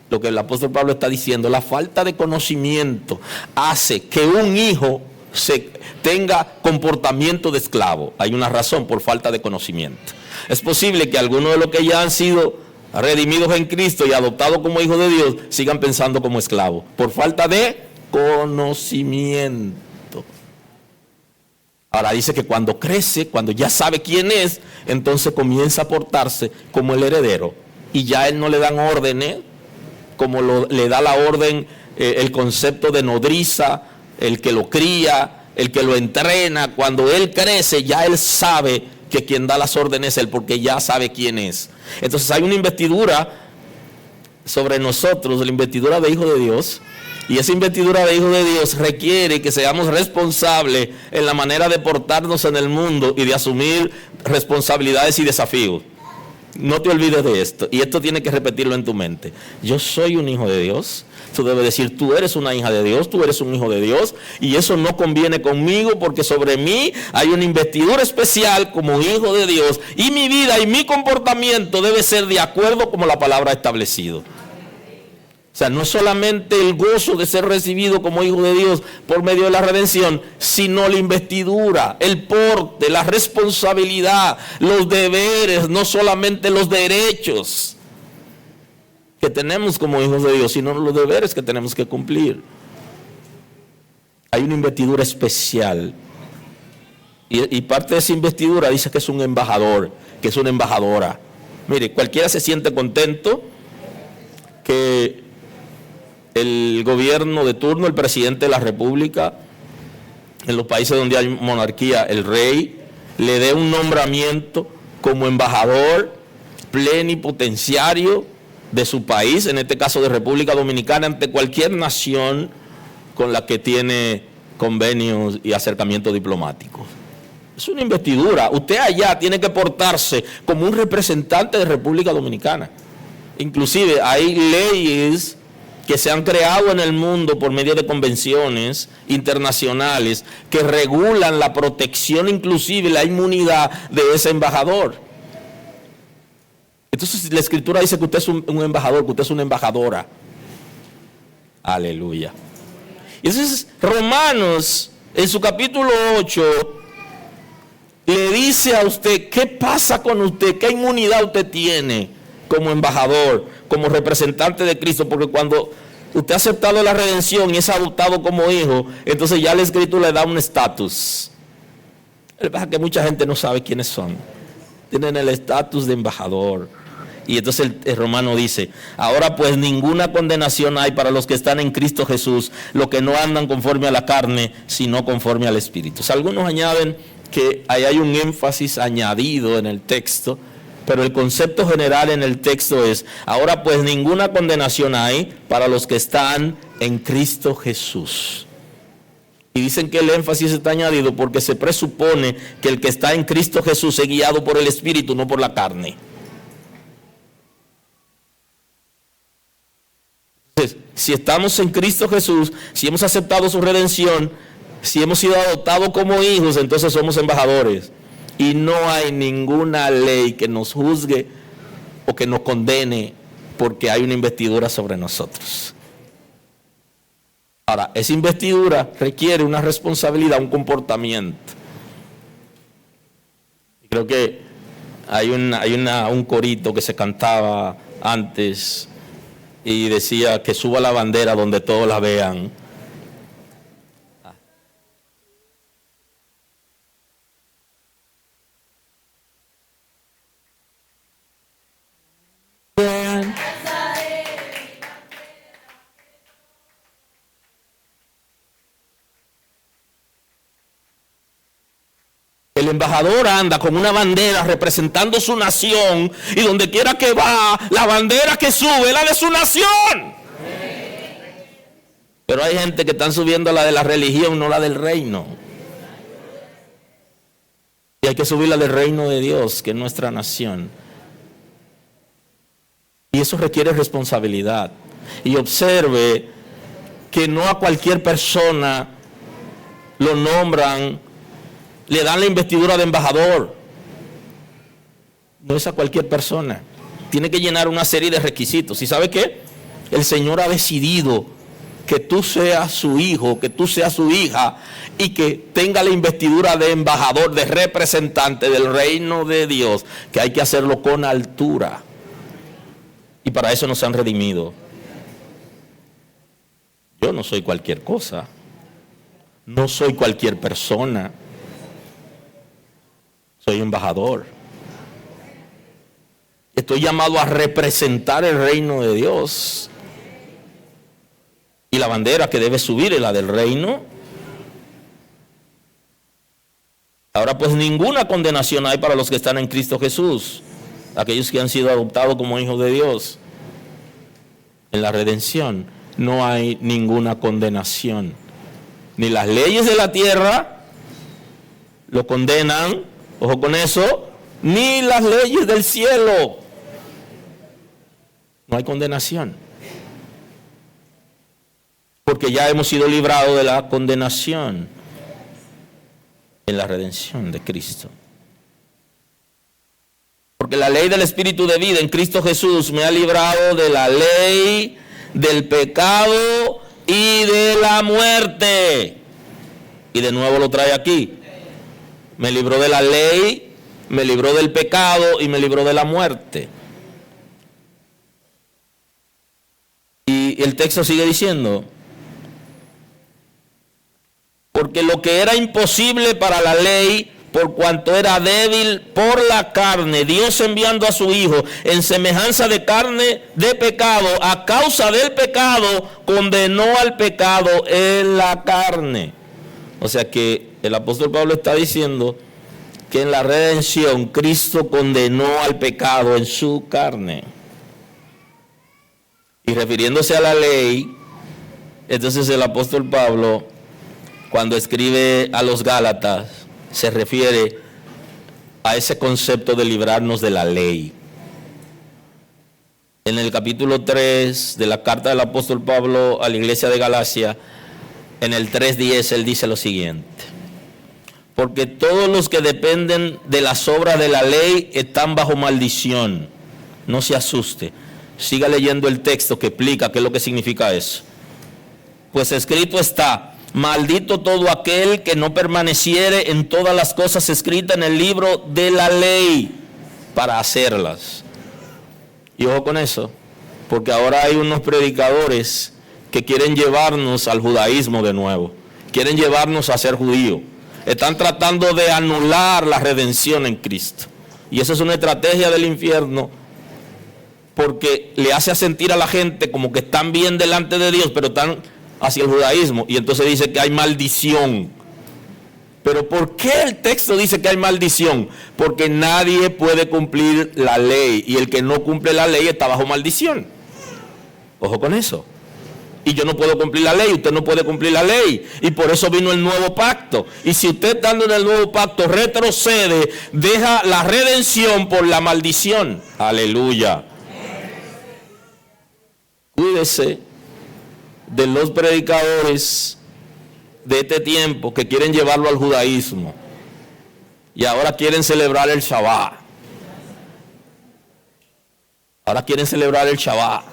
Lo que el apóstol Pablo está diciendo, la falta de conocimiento hace que un hijo tenga comportamiento de esclavo. Hay una razón: por falta de conocimiento. Es posible que algunos de los que ya han sido redimidos en Cristo y adoptados como hijos de Dios sigan pensando como esclavos, por falta de conocimiento. Ahora dice que cuando crece, cuando ya sabe quién es, entonces comienza a portarse como el heredero, y ya él no le dan órdenes como le da la orden el concepto de nodriza, el que lo cría, el que lo entrena. Cuando él crece, ya él sabe que quien da las órdenes es él, porque ya sabe quién es. Entonces hay una investidura sobre nosotros, la investidura de hijo de Dios, y esa investidura de hijo de Dios requiere que seamos responsables en la manera de portarnos en el mundo y de asumir responsabilidades y desafíos. No te olvides de esto, y esto tiene que repetirlo en tu mente. Yo soy un hijo de Dios. Tú debes decir, tú eres una hija de Dios, tú eres un hijo de Dios, y eso no conviene conmigo porque sobre mí hay una investidura especial como hijo de Dios, y mi vida y mi comportamiento debe ser de acuerdo como la palabra ha establecido. O sea, no solamente el gozo de ser recibido como hijo de Dios por medio de la redención, sino la investidura, el porte, la responsabilidad, los deberes, no solamente los derechos que tenemos como hijos de Dios, sino los deberes que tenemos que cumplir. Hay una investidura especial, y parte de esa investidura dice que es un embajador, que es una embajadora. Mire, cualquiera se siente contento que el gobierno de turno, el presidente de la República, en los países donde hay monarquía, el rey, le dé un nombramiento como embajador plenipotenciario de su país, en este caso de República Dominicana, ante cualquier nación con la que tiene convenios y acercamientos diplomáticos. Es una investidura. Usted allá tiene que portarse como un representante de República Dominicana. Inclusive hay leyes que se han creado en el mundo por medio de convenciones internacionales que regulan la protección, inclusive la inmunidad de ese embajador. Entonces la Escritura dice que usted es un embajador, que usted es una embajadora. Aleluya. Entonces Romanos, en su capítulo 8, le dice a usted, ¿qué pasa con usted? ¿Qué inmunidad usted tiene como embajador, como representante de Cristo? Porque cuando usted ha aceptado la redención y es adoptado como hijo, entonces ya la Escritura le da un estatus. Lo que pasa es que mucha gente no sabe quiénes son. Tienen el estatus de embajador. Y entonces el Romano dice, ahora pues ninguna condenación hay para los que están en Cristo Jesús, los que no andan conforme a la carne, sino conforme al Espíritu. O sea, algunos añaden que ahí hay un énfasis añadido en el texto, pero el concepto general en el texto es, ahora pues ninguna condenación hay para los que están en Cristo Jesús. Y dicen que el énfasis está añadido porque se presupone que el que está en Cristo Jesús es guiado por el Espíritu, no por la carne. Entonces, si estamos en Cristo Jesús, si hemos aceptado su redención, si hemos sido adoptados como hijos, entonces somos embajadores. Y no hay ninguna ley que nos juzgue o que nos condene porque hay una investidura sobre nosotros. Ahora, esa investidura requiere una responsabilidad, un comportamiento. Creo que hay un corito que se cantaba antes y decía que suba la bandera donde todos la vean. El embajador anda con una bandera representando su nación y donde quiera que va, la bandera que sube es la de su nación. Pero hay gente que están subiendo la de la religión, no la del reino. Y hay que subir la del reino de Dios, que es nuestra nación. Y eso requiere responsabilidad. Y observe que no a cualquier persona lo nombran, le dan la investidura de embajador. No es a cualquier persona. Tiene que llenar una serie de requisitos. ¿Y sabe qué? El Señor ha decidido que tú seas su hijo, que tú seas su hija y que tenga la investidura de embajador, de representante del reino de Dios, que hay que hacerlo con altura. Y para eso nos han redimido. Yo no soy cualquier cosa. No soy cualquier persona. Soy embajador. Estoy llamado a representar el reino de Dios. Y la bandera que debe subir es la del reino. Ahora pues ninguna condenación hay para los que están en Cristo Jesús. Aquellos que han sido adoptados como hijos de Dios. En la redención no hay ninguna condenación. Ni las leyes de la tierra lo condenan, ojo con eso, ni las leyes del cielo. No hay condenación. Porque ya hemos sido librados de la condenación en la redención de Cristo. Porque la ley del Espíritu de vida en Cristo Jesús me ha librado de la ley, del pecado y de la muerte. Y de nuevo lo trae aquí. Me libró de la ley, me libró del pecado y me libró de la muerte. Y el texto sigue diciendo, porque lo que era imposible para la ley, por cuanto era débil por la carne, Dios enviando a su Hijo en semejanza de carne de pecado, a causa del pecado, condenó al pecado en la carne. O sea que el apóstol Pablo está diciendo que en la redención Cristo condenó al pecado en su carne. Y refiriéndose a la ley, entonces el apóstol Pablo, cuando escribe a los Gálatas, se refiere a ese concepto de librarnos de la ley. En el capítulo 3 de la carta del apóstol Pablo a la iglesia de Galacia, en el 3:10, él dice lo siguiente: porque todos los que dependen de las obras de la ley están bajo maldición. No se asuste, siga leyendo el texto que explica qué es lo que significa eso. Pues escrito está: maldito todo aquel que no permaneciere en todas las cosas escritas en el libro de la ley para hacerlas. Y ojo con eso, porque ahora hay unos predicadores que quieren llevarnos al judaísmo de nuevo, quieren llevarnos a ser judíos. Están tratando de anular la redención en Cristo. Y esa es una estrategia del infierno, porque le hace sentir a la gente como que están bien delante de Dios, pero están hacia el judaísmo. Y entonces dice que hay maldición. Pero ¿por qué el texto dice que hay maldición? Porque nadie puede cumplir la ley, y el que no cumple la ley está bajo maldición. Ojo con eso. Y yo no puedo cumplir la ley, usted no puede cumplir la ley. Y por eso vino el nuevo pacto. Y si usted estando en el nuevo pacto retrocede, deja la redención por la maldición. Aleluya. Cuídese de los predicadores de este tiempo que quieren llevarlo al judaísmo. Y ahora quieren celebrar el Shabbat. Ahora quieren celebrar el Shabbat.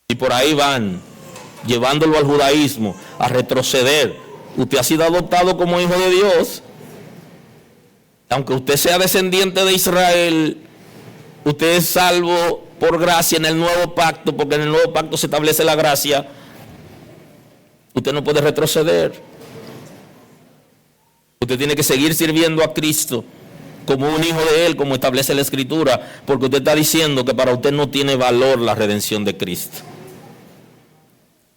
Y por ahí van, llevándolo al judaísmo, a retroceder. Usted ha sido adoptado como hijo de Dios. Aunque usted sea descendiente de Israel, usted es salvo por gracia en el nuevo pacto, porque en el nuevo pacto se establece la gracia. Usted no puede retroceder. Usted tiene que seguir sirviendo a Cristo como un hijo de Él, como establece la Escritura, porque usted está diciendo que para usted no tiene valor la redención de Cristo.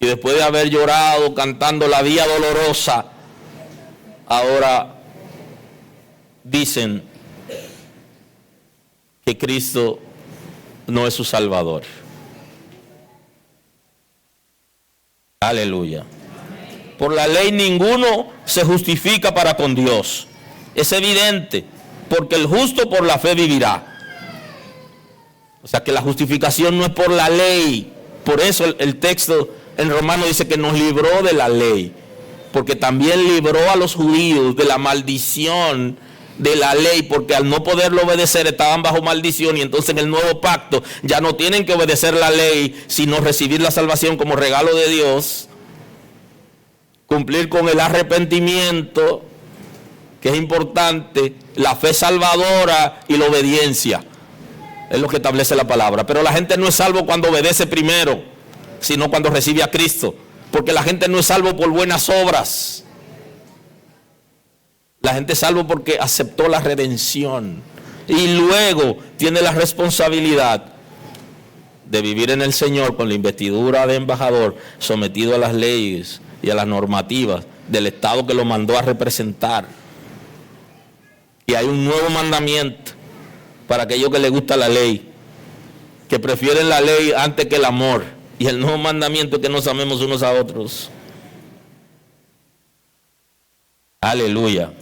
Y después de haber llorado cantando la vía dolorosa, ahora dicen que Cristo no es su Salvador. Aleluya. Por la ley ninguno se justifica para con Dios. Es evidente, porque el justo por la fe vivirá. O sea que la justificación no es por la ley. Por eso el texto en Romanos dice que nos libró de la ley, porque también libró a los judíos de la maldición de la ley, porque al no poderlo obedecer estaban bajo maldición, y entonces en el nuevo pacto ya no tienen que obedecer la ley, sino recibir la salvación como regalo de Dios, cumplir con el arrepentimiento, que es importante, la fe salvadora y la obediencia. Es lo que establece la palabra. Pero la gente no es salvo cuando obedece primero, sino cuando recibe a Cristo, porque la gente no es salvo por buenas obras. La gente es salvo porque aceptó la redención y luego tiene la responsabilidad de vivir en el Señor con la investidura de embajador, sometido a las leyes y a las normativas del Estado que lo mandó a representar. Y hay un nuevo mandamiento para aquellos que les gusta la ley, que prefieren la ley antes que el amor. Y el nuevo mandamiento es que nos amemos unos a otros. Aleluya.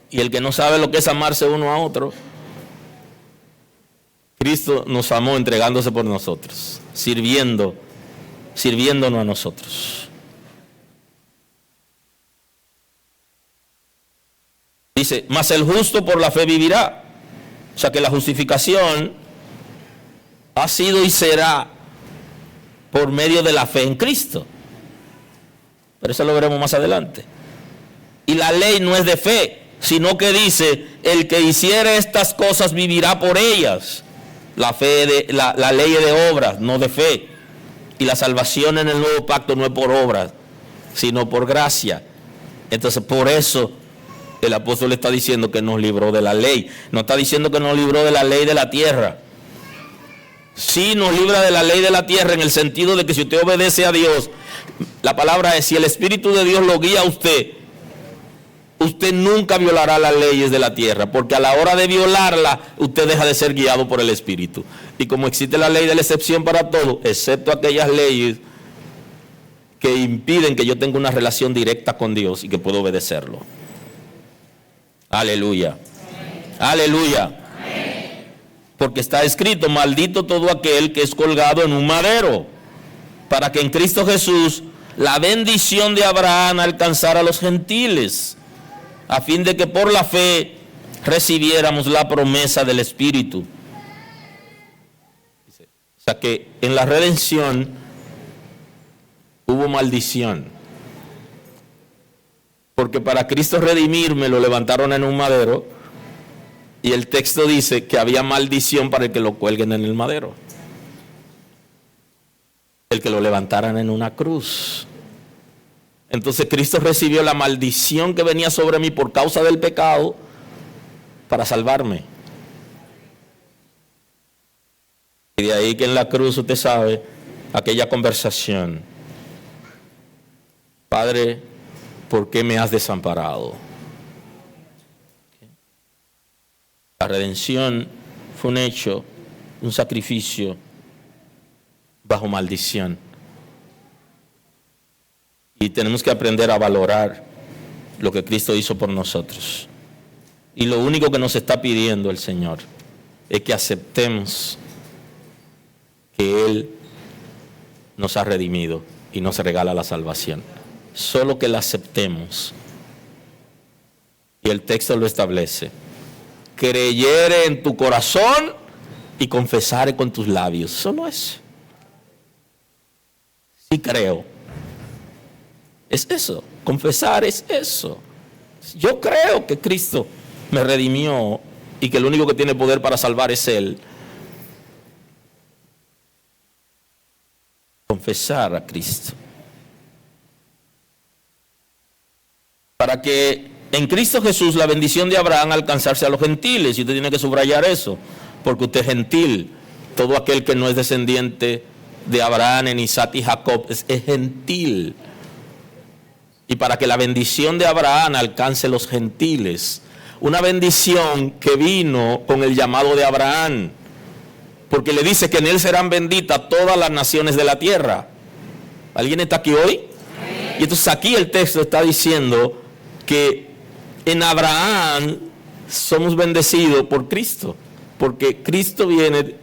Y el que no sabe lo que es amarse uno a otro, Cristo nos amó entregándose por nosotros, sirviéndonos a nosotros. Dice, mas el justo por la fe vivirá. O sea que la justificación ha sido y será por medio de la fe en Cristo. Pero eso lo veremos más adelante. Y la ley no es de fe, sino que dice, el que hiciere estas cosas vivirá por ellas. La fe la ley es de obras, no de fe. Y la salvación en el nuevo pacto no es por obras, sino por gracia. Entonces por eso el apóstol está diciendo que nos libró de la ley. No está diciendo que nos libró de la ley de la tierra. Sí nos libra de la ley de la tierra en el sentido de que si usted obedece a Dios, la palabra es, si el Espíritu de Dios lo guía a usted, usted nunca violará las leyes de la tierra, porque a la hora de violarla, usted deja de ser guiado por el Espíritu. Y como existe la ley de la excepción para todo, excepto aquellas leyes que impiden que yo tenga una relación directa con Dios y que pueda obedecerlo. Aleluya. Aleluya. Porque está escrito, maldito todo aquel que es colgado en un madero, para que en Cristo Jesús la bendición de Abraham alcanzara a los gentiles, a fin de que por la fe recibiéramos la promesa del Espíritu. O sea que en la redención hubo maldición. Porque para Cristo redimirme lo levantaron en un madero y el texto dice que había maldición para el que lo cuelguen en el madero. El que lo levantaran en una cruz. Entonces Cristo recibió la maldición que venía sobre mí por causa del pecado para salvarme. Y de ahí que en la cruz, usted sabe, aquella conversación: Padre, ¿por qué me has desamparado? La redención fue un hecho, un sacrificio bajo maldición. Y tenemos que aprender a valorar lo que Cristo hizo por nosotros. Y lo único que nos está pidiendo el Señor es que aceptemos que Él nos ha redimido y nos regala la salvación. Solo que la aceptemos. Y el texto lo establece: creyere en tu corazón y confesare con tus labios. Solo eso. Sí creo. Es eso. Confesar es eso. Yo creo que Cristo me redimió y que el único que tiene poder para salvar es Él. Confesar a Cristo. Para que en Cristo Jesús la bendición de Abraham alcanzarse a los gentiles. Y usted tiene que subrayar eso, porque usted es gentil. Todo aquel que no es descendiente de Abraham, en Isaac y Jacob es gentil. Y para que la bendición de Abraham alcance los gentiles. Una bendición que vino con el llamado de Abraham. Porque le dice que en él serán benditas todas las naciones de la tierra. ¿Alguien está aquí hoy? Y entonces aquí el texto está diciendo que en Abraham somos bendecidos por Cristo. Porque Cristo viene,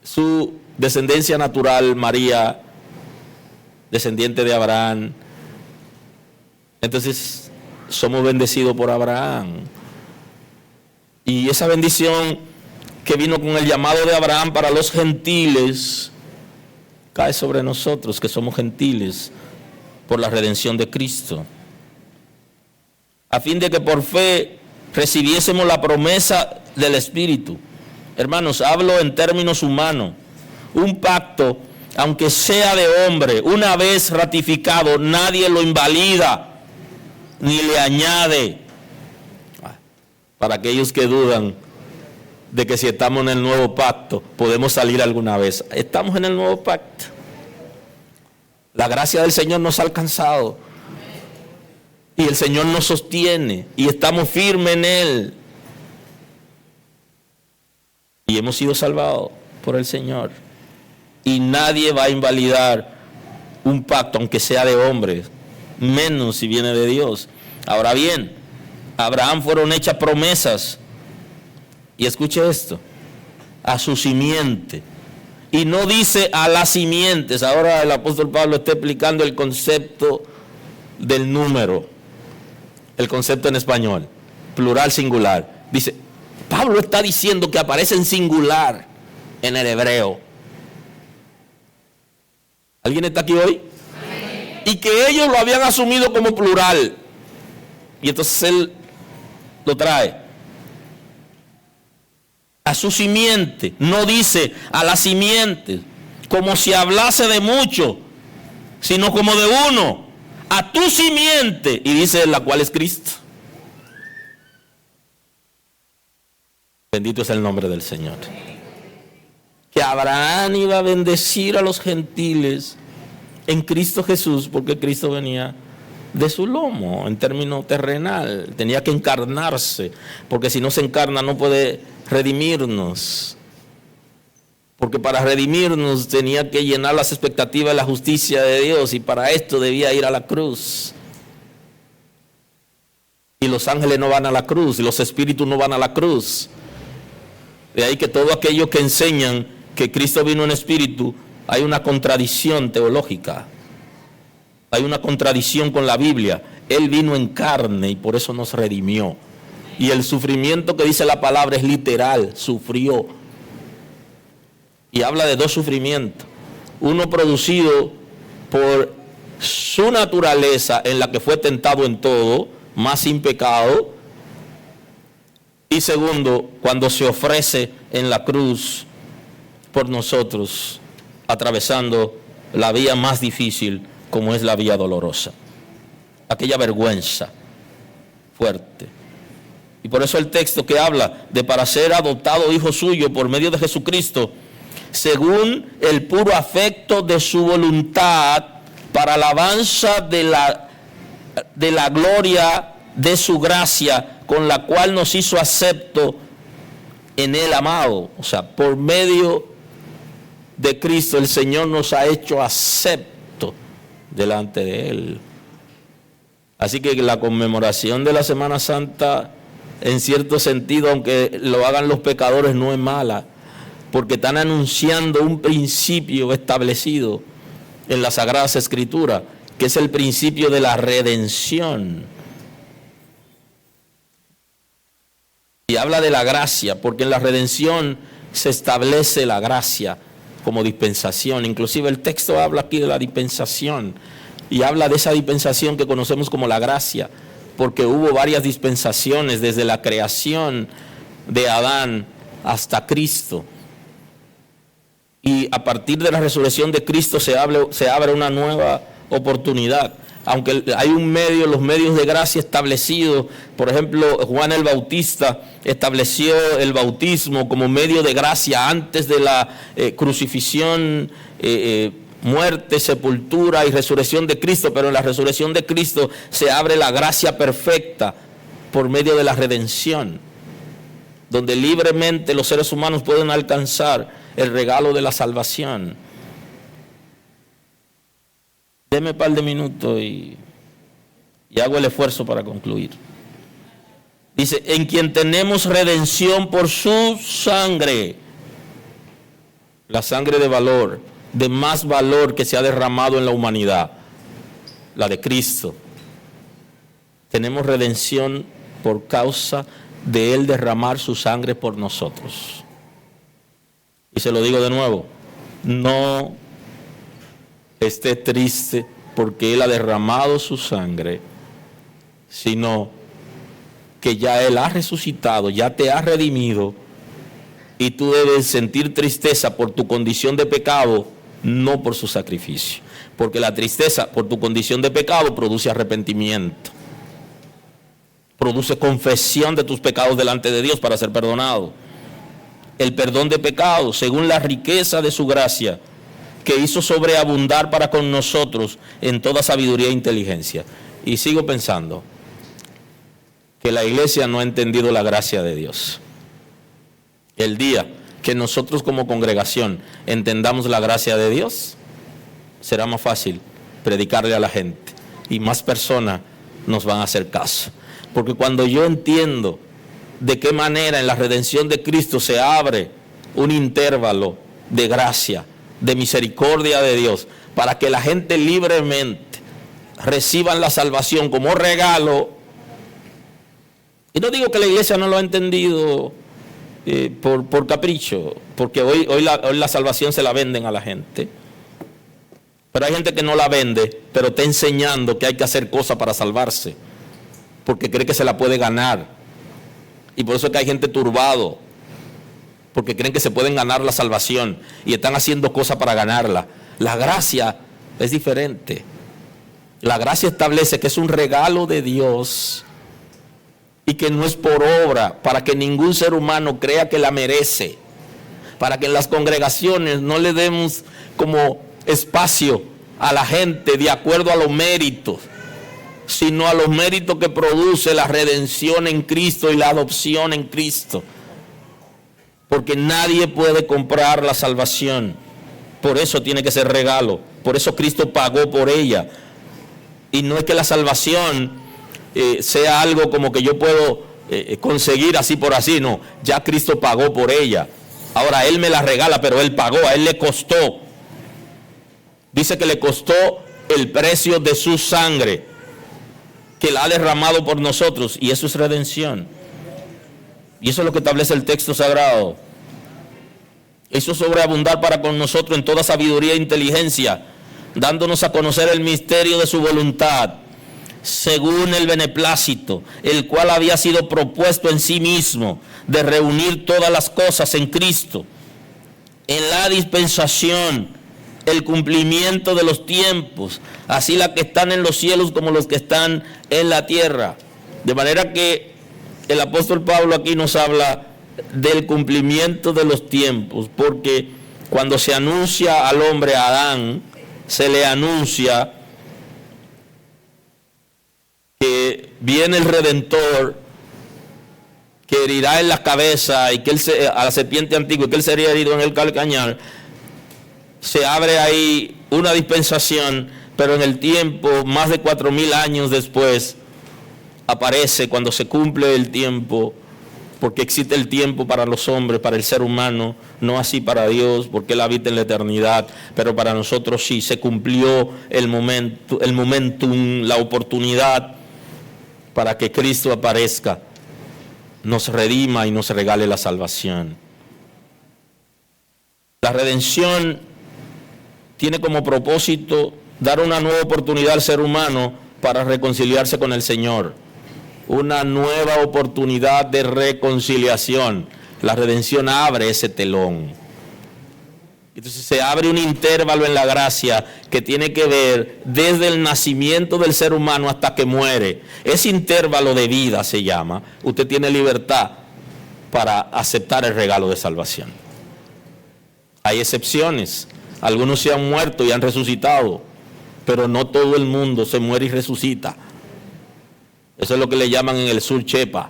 su descendencia natural, María, descendiente de Abraham. Entonces somos bendecidos por Abraham. Y esa bendición que vino con el llamado de Abraham para los gentiles cae sobre nosotros, que somos gentiles, por la redención de Cristo, a fin de que por fe recibiésemos la promesa del Espíritu. Hermanos, hablo en términos humanos. Un pacto, aunque sea de hombre, una vez ratificado, nadie lo invalida ni le añade. Para aquellos que dudan de que si estamos en el nuevo pacto podemos salir alguna vez, estamos en el nuevo pacto. La gracia del Señor nos ha alcanzado y el Señor nos sostiene y estamos firmes en Él y hemos sido salvados por el Señor. Y nadie va a invalidar un pacto, aunque sea de hombres, menos si viene de Dios. Ahora bien, a Abraham fueron hechas promesas, y escuche esto, a su simiente. Y no dice a las simientes. Ahora el apóstol Pablo está explicando el concepto del número, el concepto en español, plural singular. Dice, Pablo está diciendo que aparece en singular en el hebreo. ¿Alguien está aquí hoy? Y que ellos lo habían asumido como plural. Y entonces él lo trae. A su simiente, no dice a la simiente, como si hablase de mucho, sino como de uno, a tu simiente, y dice la cual es Cristo. Bendito es el nombre del Señor. Que Abraham iba a bendecir a los gentiles en Cristo Jesús, porque Cristo venía de su lomo, en términos terrenal, tenía que encarnarse, porque si no se encarna no puede redimirnos, porque para redimirnos tenía que llenar las expectativas de la justicia de Dios, y para esto debía ir a la cruz. Y los ángeles no van a la cruz, y los espíritus no van a la cruz. De ahí que todo aquello que enseñan que Cristo vino en espíritu, hay una contradicción teológica. Hay una contradicción con la Biblia. Él vino en carne y por eso nos redimió. Y el sufrimiento que dice la palabra es literal, sufrió. Y habla de dos sufrimientos. Uno producido por su naturaleza, en la que fue tentado en todo, más sin pecado. Y segundo, cuando se ofrece en la cruz por nosotros, atravesando la vía más difícil, como es la vía dolorosa. Aquella vergüenza fuerte. Y por eso el texto que habla de para ser adoptado hijo suyo por medio de Jesucristo, según el puro afecto de su voluntad, para alabanza de la gloria de su gracia, con la cual nos hizo acepto en el amado. O sea, por medio de Cristo el Señor nos ha hecho acepto delante de Él. Así que la conmemoración de la Semana Santa, en cierto sentido, aunque lo hagan los pecadores, no es mala, porque están anunciando un principio establecido en las Sagradas Escrituras, que es el principio de la redención. Y habla de la gracia, porque en la redención se establece la gracia como dispensación. Inclusive el texto habla aquí de la dispensación, y habla de esa dispensación que conocemos como la gracia, porque hubo varias dispensaciones desde la creación de Adán hasta Cristo. Y a partir de la resurrección de Cristo se abre una nueva oportunidad. Aunque hay los medios de gracia establecidos. Por ejemplo, Juan el Bautista estableció el bautismo como medio de gracia antes de la crucifixión, muerte, sepultura y resurrección de Cristo. Pero en la resurrección de Cristo se abre la gracia perfecta por medio de la redención, donde libremente los seres humanos pueden alcanzar el regalo de la salvación. Deme un par de minutos y hago el esfuerzo para concluir. Dice, en quien tenemos redención por su sangre, la sangre de valor, de más valor que se ha derramado en la humanidad, la de Cristo. Tenemos redención por causa de Él derramar su sangre por nosotros. Y se lo digo de nuevo, no esté triste porque Él ha derramado su sangre, sino que ya Él ha resucitado, ya te ha redimido, y tú debes sentir tristeza por tu condición de pecado, no por su sacrificio. Porque la tristeza por tu condición de pecado produce arrepentimiento, produce confesión de tus pecados delante de Dios para ser perdonado. El perdón de pecados, según la riqueza de su gracia, que hizo sobreabundar para con nosotros en toda sabiduría e inteligencia. Y sigo pensando que la iglesia no ha entendido la gracia de Dios. El día que nosotros como congregación entendamos la gracia de Dios, será más fácil predicarle a la gente y más personas nos van a hacer caso. Porque cuando yo entiendo de qué manera en la redención de Cristo se abre un intervalo de gracia, de misericordia de Dios, para que la gente libremente reciban la salvación como regalo. Y no digo que la iglesia no lo ha entendido por capricho, porque hoy la salvación se la venden a la gente. Pero hay gente que no la vende, pero está enseñando que hay que hacer cosas para salvarse, porque cree que se la puede ganar. Y por eso es que hay gente turbado, porque creen que se pueden ganar la salvación y están haciendo cosas para ganarla. La gracia es diferente. La gracia establece que es un regalo de Dios y que no es por obra, para que ningún ser humano crea que la merece, para que en las congregaciones no le demos como espacio a la gente de acuerdo a los méritos, sino a los méritos que produce la redención en Cristo y la adopción en Cristo. Porque nadie puede comprar la salvación. Por eso tiene que ser regalo. Por eso Cristo pagó por ella. Y no es que la salvación sea algo como que yo puedo conseguir así por así. No, ya Cristo pagó por ella. Ahora Él me la regala, pero Él pagó, a Él le costó. Dice que le costó el precio de su sangre, que la ha derramado por nosotros, y eso es redención. Y eso es lo que establece el texto sagrado. hizo sobreabundar para con nosotros en toda sabiduría e inteligencia, dándonos a conocer el misterio de su voluntad, según el beneplácito, el cual había sido propuesto en sí mismo, de reunir todas las cosas en Cristo, en la dispensación, el cumplimiento de los tiempos, así las que están en los cielos como los que están en la tierra. De manera que el apóstol Pablo aquí nos habla del cumplimiento de los tiempos, porque cuando se anuncia al hombre, a Adán, se le anuncia que viene el Redentor, que herirá en la cabeza y que a la serpiente antigua, y que él sería herido en el calcañar. Se abre ahí una dispensación, pero en el tiempo, más de 4000 años después, aparece cuando se cumple el tiempo, porque existe el tiempo para los hombres, para el ser humano, no así para Dios, porque Él habita en la eternidad, pero para nosotros sí, se cumplió el momentum, la oportunidad para que Cristo aparezca, nos redima y nos regale la salvación. La redención tiene como propósito dar una nueva oportunidad al ser humano para reconciliarse con el Señor. Una nueva oportunidad de reconciliación. La redención abre ese telón. Entonces se abre un intervalo en la gracia que tiene que ver desde el nacimiento del ser humano hasta que muere. Ese intervalo de vida se llama. Usted tiene libertad para aceptar el regalo de salvación. Hay excepciones. Algunos se han muerto y han resucitado, pero no todo el mundo se muere y resucita. Eso es lo que le llaman en el sur chepa.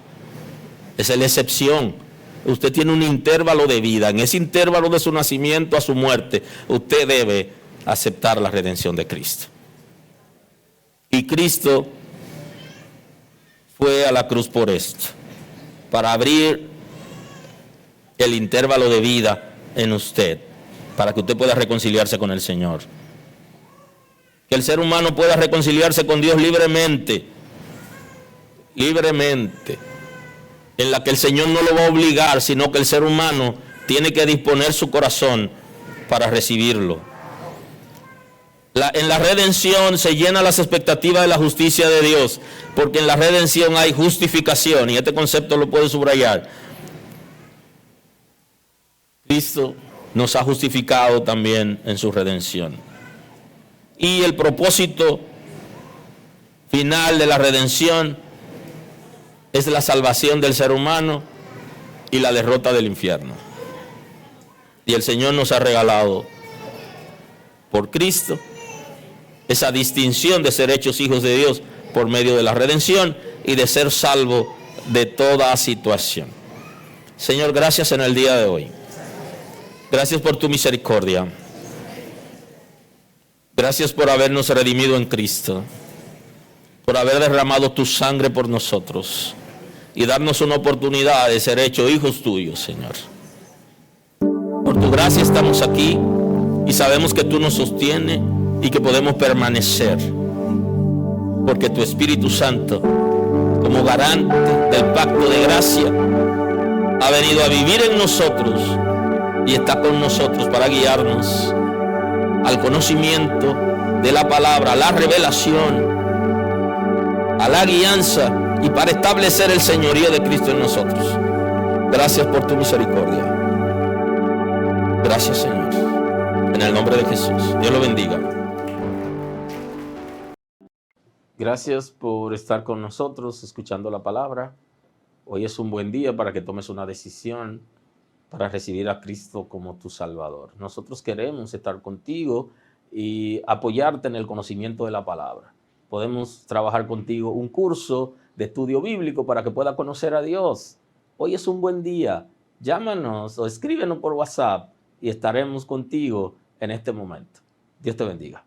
Esa es la excepción. Usted tiene un intervalo de vida. En ese intervalo de su nacimiento a su muerte, usted debe aceptar la redención de Cristo. Y Cristo fue a la cruz por esto, para abrir el intervalo de vida en usted, para que usted pueda reconciliarse con el Señor. Que el ser humano pueda reconciliarse con Dios libremente, en la que el Señor no lo va a obligar, sino que el ser humano tiene que disponer su corazón para recibirlo. En la redención se llenan las expectativas de la justicia de Dios, porque en la redención hay justificación, y este concepto lo puedo subrayar. Cristo nos ha justificado también en su redención. Y el propósito final de la redención es la salvación del ser humano y la derrota del infierno. Y el Señor nos ha regalado por Cristo esa distinción de ser hechos hijos de Dios por medio de la redención y de ser salvo de toda situación. Señor, gracias en el día de hoy. Gracias por tu misericordia. Gracias por habernos redimido en Cristo, por haber derramado tu sangre por nosotros y darnos una oportunidad de ser hechos hijos tuyos, Señor. Por tu gracia estamos aquí y sabemos que tú nos sostienes y que podemos permanecer, porque tu Espíritu Santo, como garante del pacto de gracia, ha venido a vivir en nosotros y está con nosotros para guiarnos al conocimiento de la palabra, a la revelación, a la guianza y para establecer el señorío de Cristo en nosotros. Gracias por tu misericordia. Gracias, Señor. En el nombre de Jesús. Dios lo bendiga. Gracias por estar con nosotros escuchando la palabra. Hoy es un buen día para que tomes una decisión para recibir a Cristo como tu Salvador. Nosotros queremos estar contigo y apoyarte en el conocimiento de la palabra. Podemos trabajar contigo un curso de estudio bíblico para que puedas conocer a Dios. Hoy es un buen día. Llámanos o escríbenos por WhatsApp y estaremos contigo en este momento. Dios te bendiga.